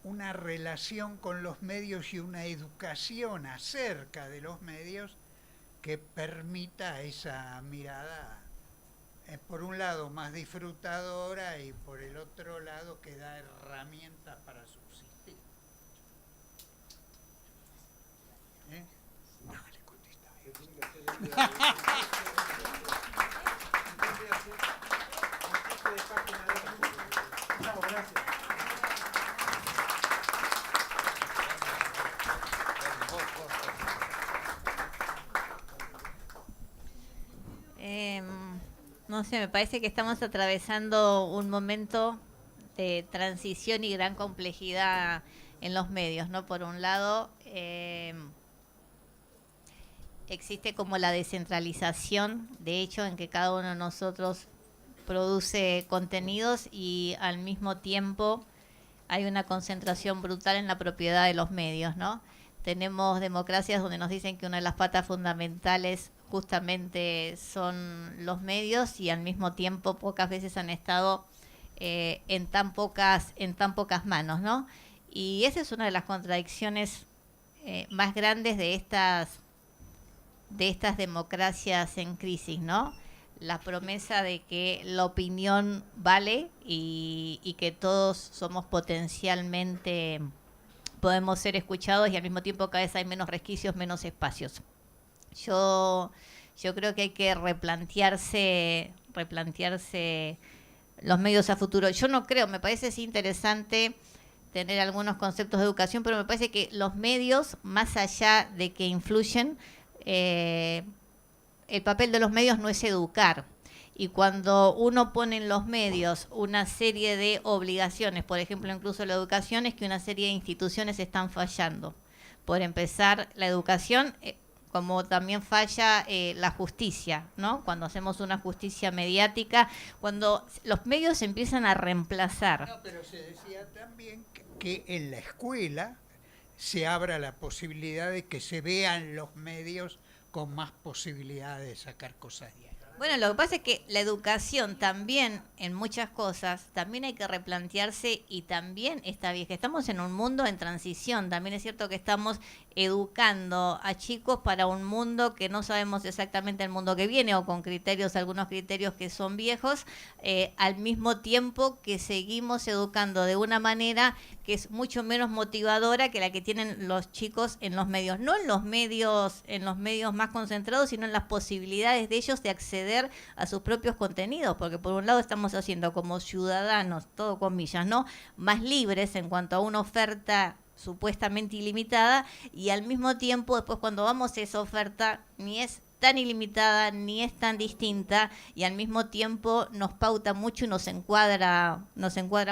una relación con los medios y una educación acerca de los medios que permita esa mirada, por un lado más disfrutadora y por el otro lado que da herramientas para subsistir. No le contesta. No sé, me parece que estamos atravesando un momento de transición y gran complejidad en los medios, ¿no? Por un lado, existe como la descentralización, de hecho, en que cada uno de nosotros produce contenidos y al mismo tiempo hay una concentración brutal en la propiedad de los medios, ¿no? Tenemos democracias donde nos dicen que una de las patas fundamentales justamente son los medios y al mismo tiempo pocas veces han estado en tan pocas manos, ¿no? Y esa es una de las contradicciones más grandes de estas democracias en crisis, ¿no? La promesa de que la opinión vale y que todos somos potencialmente, podemos ser escuchados y al mismo tiempo cada vez hay menos resquicios, menos espacios. Yo creo que hay que replantearse los medios a futuro. Yo no creo, me parece interesante tener algunos conceptos de educación, pero me parece que los medios, más allá de que influyen, el papel de los medios no es educar. Y cuando uno pone en los medios una serie de obligaciones, por ejemplo, incluso la educación, es que una serie de instituciones están fallando. Por empezar, la educación como también falla la justicia, ¿no? Cuando hacemos una justicia mediática, cuando los medios empiezan a reemplazar. No, pero se decía también que en la escuela se abra la posibilidad de que se vean los medios con más posibilidad de sacar cosas diarias. Bueno, lo que pasa es que la educación también, en muchas cosas, también hay que replantearse y también está bien, que estamos en un mundo en transición, también es cierto que estamos educando a chicos para un mundo que no sabemos exactamente el mundo que viene o con criterios, algunos criterios que son viejos, al mismo tiempo que seguimos educando de una manera que es mucho menos motivadora que la que tienen los chicos en los medios, no en los medios más concentrados, sino en las posibilidades de ellos de acceder a sus propios contenidos, porque por un lado estamos haciendo como ciudadanos, todo comillas, ¿no?, más libres en cuanto a una oferta supuestamente ilimitada, y al mismo tiempo después cuando vamos a esa oferta ni es tan ilimitada ni es tan distinta, y al mismo tiempo nos pauta mucho y nos encuadra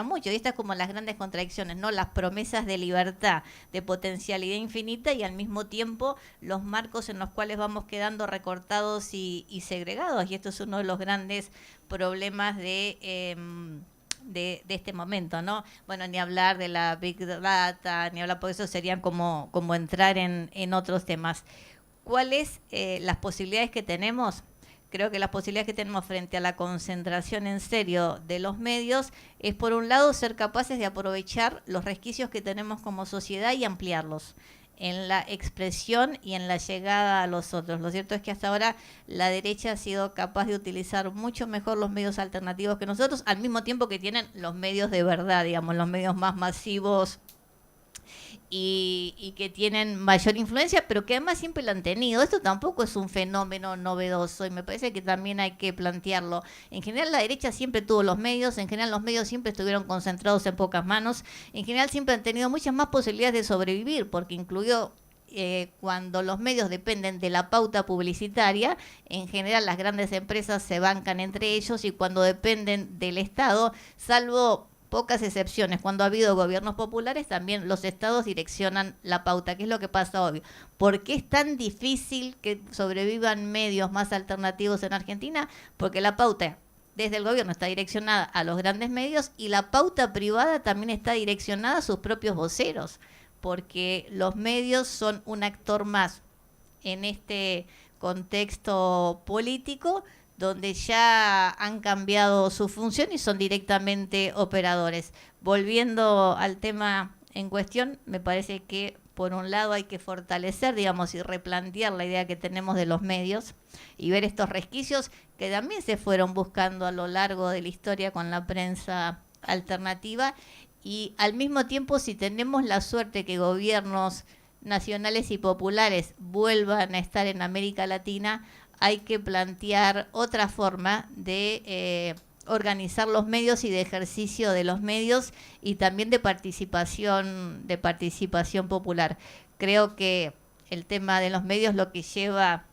mucho, y estas como las grandes contradicciones, ¿no?, las promesas de libertad, de potencialidad infinita, y al mismo tiempo los marcos en los cuales vamos quedando recortados y segregados, y esto es uno de los grandes problemas de este momento, ¿no? Bueno, ni hablar de la Big Data, ni hablar, por eso serían como entrar en otros temas. ¿Cuáles las posibilidades que tenemos? Creo que las posibilidades que tenemos frente a la concentración en serio de los medios es, por un lado, ser capaces de aprovechar los resquicios que tenemos como sociedad y ampliarlos en la expresión y en la llegada a los otros. Lo cierto es que hasta ahora la derecha ha sido capaz de utilizar mucho mejor los medios alternativos que nosotros, al mismo tiempo que tienen los medios de verdad, digamos, los medios más masivos y que tienen mayor influencia, pero que además siempre lo han tenido. Esto tampoco es un fenómeno novedoso y me parece que también hay que plantearlo. En general la derecha siempre tuvo los medios, en general los medios siempre estuvieron concentrados en pocas manos, en general siempre han tenido muchas más posibilidades de sobrevivir, porque incluyó cuando los medios dependen de la pauta publicitaria, en general las grandes empresas se bancan entre ellos, y cuando dependen del Estado, salvo pocas excepciones, cuando ha habido gobiernos populares, también los estados direccionan la pauta. ¿Qué es lo que pasa hoy? ¿Por qué es tan difícil que sobrevivan medios más alternativos en Argentina? Porque la pauta desde el gobierno está direccionada a los grandes medios, y la pauta privada también está direccionada a sus propios voceros, porque los medios son un actor más en este contexto político, donde ya han cambiado su función y son directamente operadores. Volviendo al tema en cuestión, me parece que por un lado hay que fortalecer, digamos, y replantear la idea que tenemos de los medios y ver estos resquicios que también se fueron buscando a lo largo de la historia con la prensa alternativa, y al mismo tiempo, si tenemos la suerte que gobiernos nacionales y populares vuelvan a estar en América Latina, hay que plantear otra forma de organizar los medios y de ejercicio de los medios, y también de participación popular. Creo que el tema de los medios lo que lleva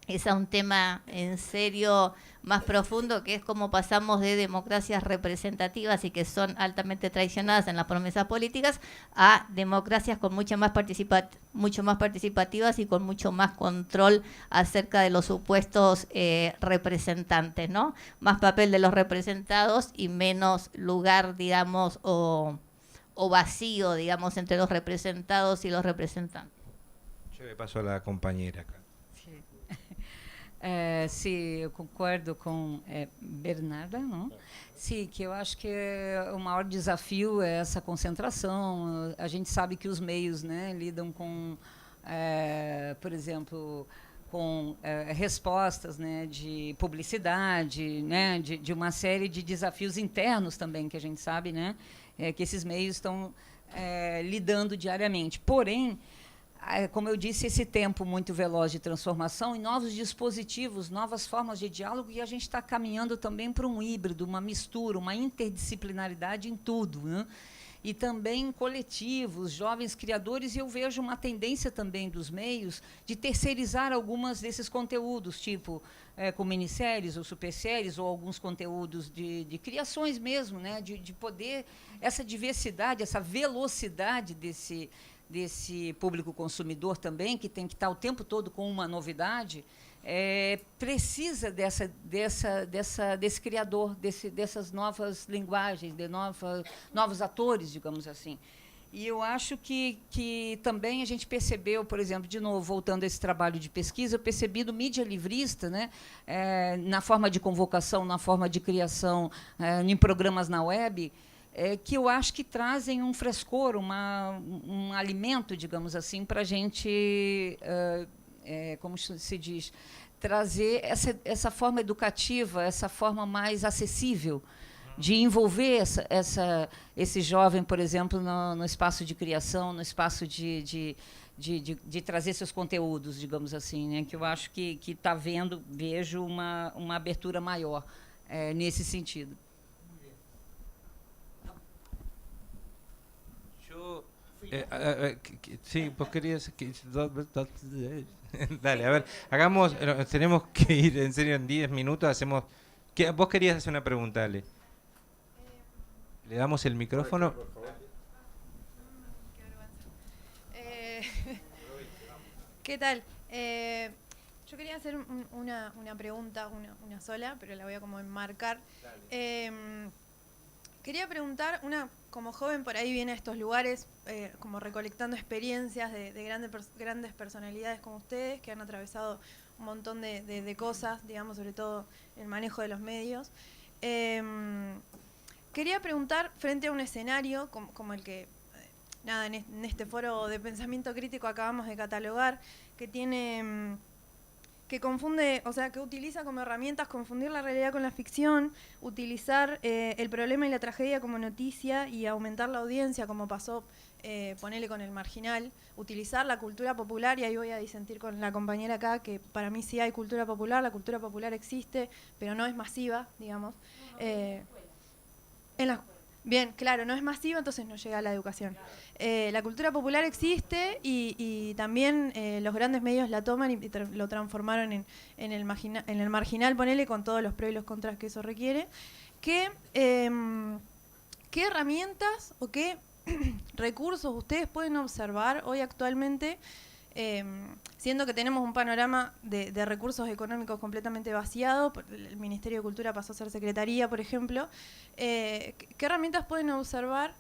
es a un tema en serio más profundo, que es cómo pasamos de democracias representativas y que son altamente traicionadas en las promesas políticas, a democracias con mucho más participativas y con mucho más control acerca de los supuestos representantes, ¿no? Más papel de los representados y menos lugar, digamos, o vacío, digamos, entre los representados y los representantes. Yo le paso a la compañera acá. Sim, eu concordo com Bernarda, não? Sim, que eu acho que o maior desafio é essa concentração. A gente sabe que os meios, né, lidam com, por exemplo, com respostas, né, de publicidade, né, de uma série de desafios internos também, que a gente sabe, né, que esses meios estão lidando diariamente. Porém, como eu disse, esse tempo muito veloz de transformação e novos dispositivos, novas formas de diálogo, e a gente está caminhando também para um híbrido, uma mistura, uma interdisciplinaridade em tudo, né? E também coletivos, jovens criadores, e eu vejo uma tendência também dos meios de terceirizar algumas desses conteúdos, tipo com minisséries ou superséries, ou alguns conteúdos de criações mesmo, né? De poder, essa diversidade, essa velocidade desse público consumidor também, que tem que estar o tempo todo com uma novidade, precisa desse criador, dessas novas linguagens, de novos atores, digamos assim. E eu acho que também a gente percebeu, por exemplo, de novo, voltando a esse trabalho de pesquisa, eu percebi do mídia livrista, né, na forma de convocação, na forma de criação, em programas na web, que eu acho que trazem um frescor, um alimento, digamos assim, para a gente, como se diz, trazer essa forma educativa, essa forma mais acessível de envolver esse jovem, por exemplo, no espaço de criação, no espaço de trazer seus conteúdos, digamos assim, né? Que eu acho que vejo uma abertura maior nesse sentido. Sí, vos querías dale, a ver, hagamos, tenemos que ir en serio en 10 minutos, hacemos, vos querías hacer una pregunta, Ale. Le damos el micrófono. ¿Qué tal? Yo quería hacer una pregunta, una sola, pero la voy a como enmarcar. Quería preguntar, como joven por ahí viene a estos lugares, como recolectando experiencias de grandes personalidades como ustedes, que han atravesado un montón de cosas, digamos, sobre todo el manejo de los medios. Quería preguntar, frente a un escenario como el que, en este foro de pensamiento crítico acabamos de catalogar, que confunde, o sea, que utiliza como herramientas confundir la realidad con la ficción, utilizar el problema y la tragedia como noticia y aumentar la audiencia, como pasó, ponele con El Marginal, utilizar la cultura popular, y ahí voy a disentir con la compañera acá, que para mí sí hay cultura popular, la cultura popular existe, pero no es masiva, digamos. Bien, claro, no es masiva, entonces no llega a la educación. La cultura popular existe y también los grandes medios la toman y lo transformaron en el marginal, ponele, con todos los pros y los contras que eso requiere. ¿Qué herramientas o qué recursos ustedes pueden observar hoy actualmente, siendo que tenemos un panorama de recursos económicos completamente vaciado? El Ministerio de Cultura pasó a ser Secretaría, por ejemplo. ¿Qué herramientas pueden observar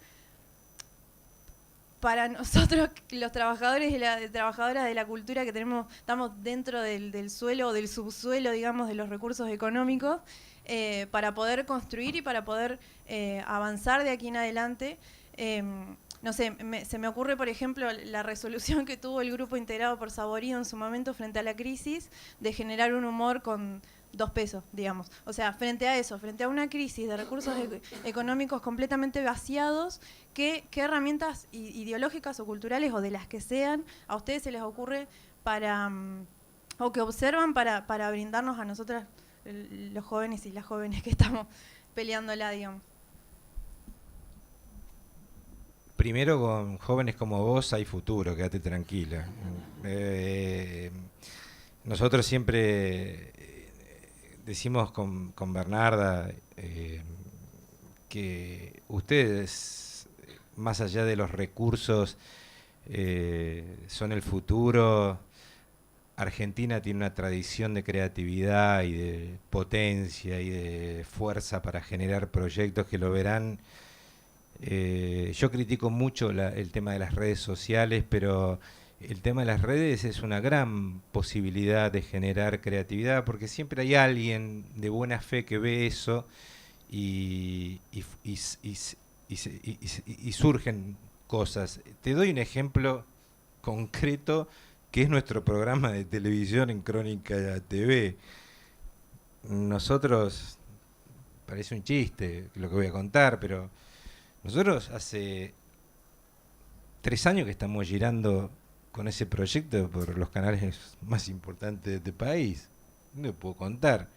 para nosotros, los trabajadores y trabajadoras de la cultura, que estamos dentro del suelo o del subsuelo, digamos, de los recursos económicos, para poder construir y para poder avanzar de aquí en adelante? No sé, se me ocurre, por ejemplo, la resolución que tuvo el grupo integrado por Saborido en su momento frente a la crisis, de generar un humor con 2 pesos, digamos. O sea, frente a eso, frente a una crisis de recursos económicos completamente vaciados, ¿qué herramientas ideológicas o culturales, o de las que sean, a ustedes se les ocurre o que observan para brindarnos a nosotras, los jóvenes y las jóvenes que estamos peleándola, digamos? Primero, con jóvenes como vos hay futuro, quédate tranquila. Nosotros siempre decimos con Bernarda que ustedes, más allá de los recursos, son el futuro. Argentina tiene una tradición de creatividad y de potencia y de fuerza para generar proyectos que lo verán. Yo critico mucho el tema de las redes sociales, pero el tema de las redes es una gran posibilidad de generar creatividad, porque siempre hay alguien de buena fe que ve eso y surgen cosas. Te doy un ejemplo concreto, que es nuestro programa de televisión en Crónica TV. Nosotros, parece un chiste lo que voy a contar, pero nosotros hace 3 años que estamos girando con ese proyecto por los canales más importantes de este país. No te puedo contar.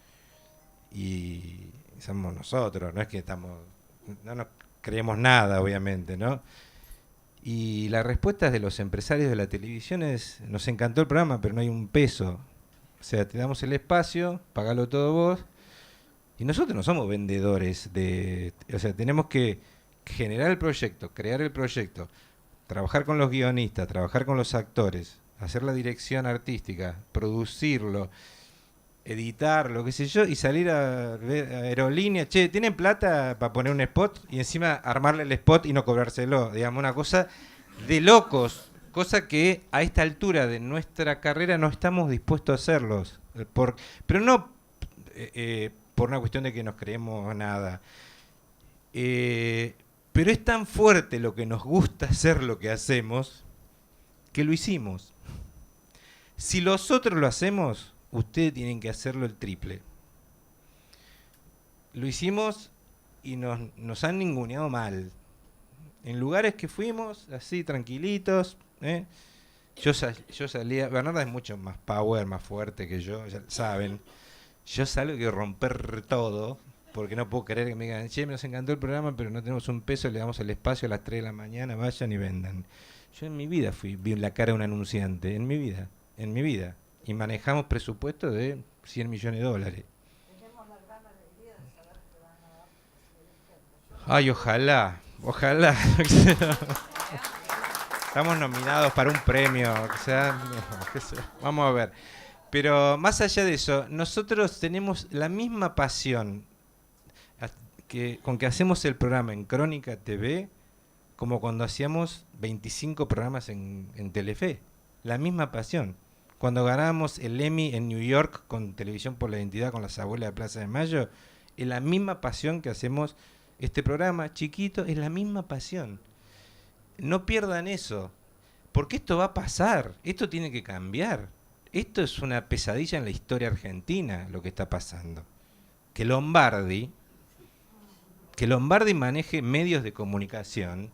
Y somos nosotros, no es que no nos creemos nada, obviamente, ¿no? Y la respuesta de los empresarios de la televisión es: nos encantó el programa, pero no hay un peso. O sea, te damos el espacio, pagalo todo vos. Y nosotros no somos vendedores o sea, tenemos que generar el proyecto, crear el proyecto, trabajar con los guionistas, trabajar con los actores, hacer la dirección artística, producirlo, editarlo, qué sé yo, y salir a ver a Aerolínea, che, ¿tienen plata para poner un spot? Y encima armarle el spot y no cobrárselo, digamos, una cosa de locos, cosa que a esta altura de nuestra carrera no estamos dispuestos a hacerlos, pero no por una cuestión de que nos creemos nada. Pero es tan fuerte lo que nos gusta hacer lo que hacemos, que lo hicimos. Si los otros lo hacemos, ustedes tienen que hacerlo el triple. Lo hicimos y nos han ninguneado mal. En lugares que fuimos, así tranquilitos, yo salía, Bernarda es mucho más power, más fuerte que yo, ya saben. Yo salgo que romper todo, porque no puedo creer que me digan, che, nos encantó el programa, pero no tenemos un peso, le damos el espacio a las 3 de la mañana, vayan y vendan. Yo en mi vida vi la cara de un anunciante, en mi vida. Y manejamos presupuestos de $100 millones. Ay, ojalá. Estamos nominados para un premio, o sea, vamos a ver. Pero más allá de eso, nosotros tenemos la misma pasión con que hacemos el programa en Crónica TV como cuando hacíamos 25 programas en Telefe. La misma pasión. Cuando ganamos el Emmy en New York con Televisión por la Identidad con las abuelas de Plaza de Mayo, es la misma pasión que hacemos este programa chiquito, es la misma pasión. No pierdan eso, porque esto va a pasar, esto tiene que cambiar. Esto es una pesadilla en la historia argentina, lo que está pasando. Que Lombardi maneje medios de comunicación,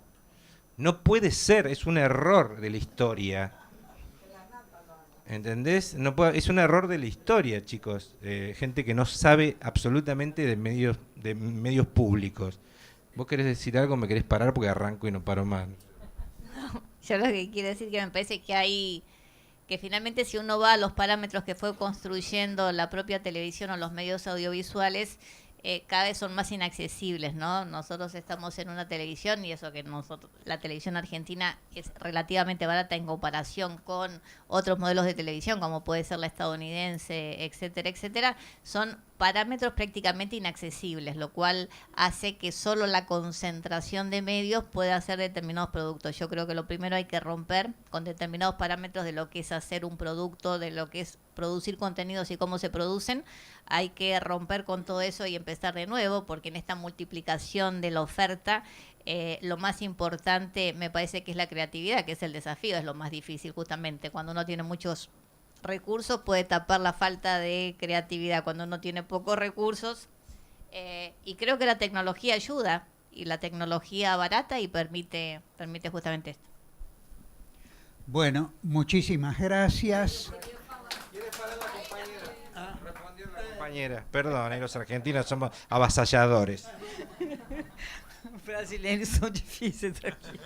no puede ser, es un error de la historia. ¿Entendés? No puede, es un error de la historia, chicos. Gente que no sabe absolutamente de medios públicos. ¿Vos querés decir algo? ¿Me querés parar? Porque arranco y no paro más. No, yo lo que quiero decir que me parece que finalmente si uno va a los parámetros que fue construyendo la propia televisión o los medios audiovisuales, cada vez son más inaccesibles, ¿no? Nosotros estamos en una televisión y eso que la televisión argentina es relativamente barata en comparación con otros modelos de televisión, como puede ser la estadounidense, etcétera, etcétera, son parámetros prácticamente inaccesibles, lo cual hace que solo la concentración de medios pueda hacer determinados productos. Yo creo que lo primero hay que romper con determinados parámetros de lo que es hacer un producto, de lo que es producir contenidos y cómo se producen. Hay que romper con todo eso y empezar de nuevo, porque en esta multiplicación de la oferta, lo más importante me parece que es la creatividad, que es el desafío, es lo más difícil justamente. Cuando uno tiene muchos recursos puede tapar la falta de creatividad cuando uno tiene pocos recursos, y creo que la tecnología ayuda, y la tecnología barata y permite justamente esto. Bueno, muchísimas gracias. Compañera, perdón, los argentinos somos avasalladores. Brasileiros são difíceis aqui.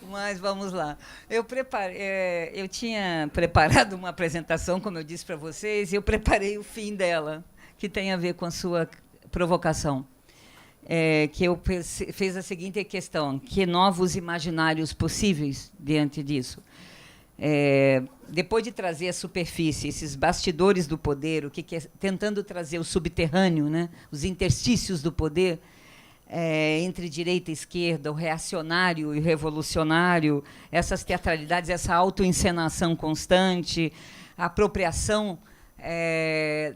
Mas vamos lá. Eu tinha preparado uma apresentação, como eu disse para vocês, e eu preparei o fim dela, que tem a ver com a sua provocação. Que eu fez a seguinte questão: que novos imaginários possíveis diante disso? Depois de trazer à superfície esses bastidores do poder, o que é, tentando trazer o subterrâneo, né, os interstícios do poder, entre direita e esquerda, o reacionário e o revolucionário, essas teatralidades, essa autoencenação constante, a apropriação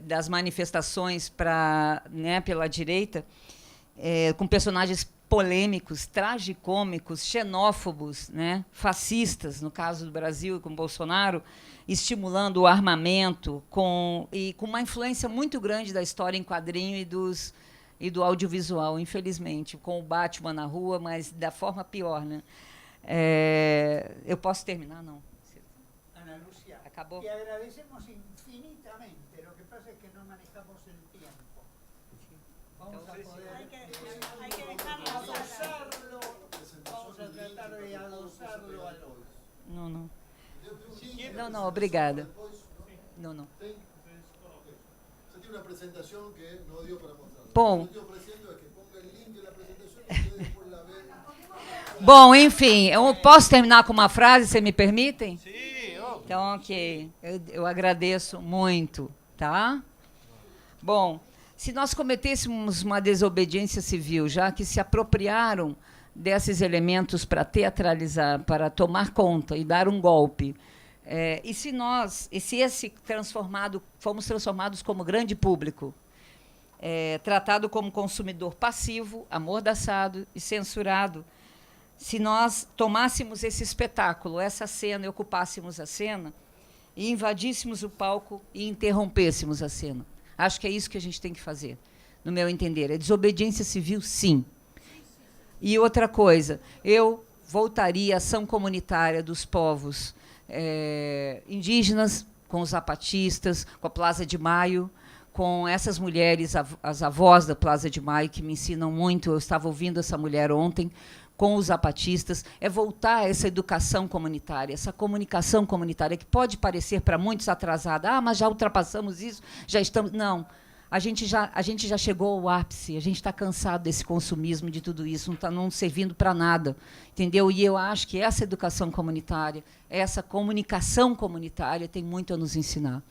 das manifestações pela direita, com personagens polêmicos, tragicômicos, xenófobos, né, fascistas, no caso do Brasil, com Bolsonaro, estimulando o armamento, e com uma influência muito grande da história em quadrinho e do audiovisual, infelizmente, com o Batman na rua, mas da forma pior, né? Eu posso terminar? Não. Ana Lucia, acabou? Te agradecemos infinitamente. Lo que pasa es que no manejamos el tiempo. Vamos a poder hay que dejarlo adosarlo. Vamos a tratar de adosarlo al hoy. Não. Não, obrigada. Não. Você tiene una presentación que no dio para mostrar. Bom. Lo que estoy ofreciendo es que ponga el link de la presentación y ustedes después la ven. Bom, enfim, eu posso terminar com uma frase, se me permitem? Sim. Então, ok. Eu agradeço muito, tá? Bom, se nós cometêssemos uma desobediência civil, já que se apropriaram desses elementos para teatralizar, para tomar conta e dar um golpe, fomos transformados como grande público, tratado como consumidor passivo, amordaçado e censurado, se nós tomássemos esse espetáculo, essa cena, e ocupássemos a cena, e invadíssemos o palco e interrompêssemos a cena. Acho que é isso que a gente tem que fazer, no meu entender. É desobediência civil, sim. E outra coisa, eu voltaria à ação comunitária dos povos indígenas, com os zapatistas, com a Plaza de Maio, com essas mulheres, as avós da Plaza de Maio, que me ensinam muito. Eu estava ouvindo essa mulher ontem, com os zapatistas, é voltar a essa educação comunitária, essa comunicação comunitária, que pode parecer para muitos atrasada. Mas já ultrapassamos isso, já estamos... Não, a gente já chegou ao ápice, a gente está cansado desse consumismo, de tudo isso, não está não servindo para nada, entendeu? E eu acho que essa educação comunitária, essa comunicação comunitária tem muito a nos ensinar.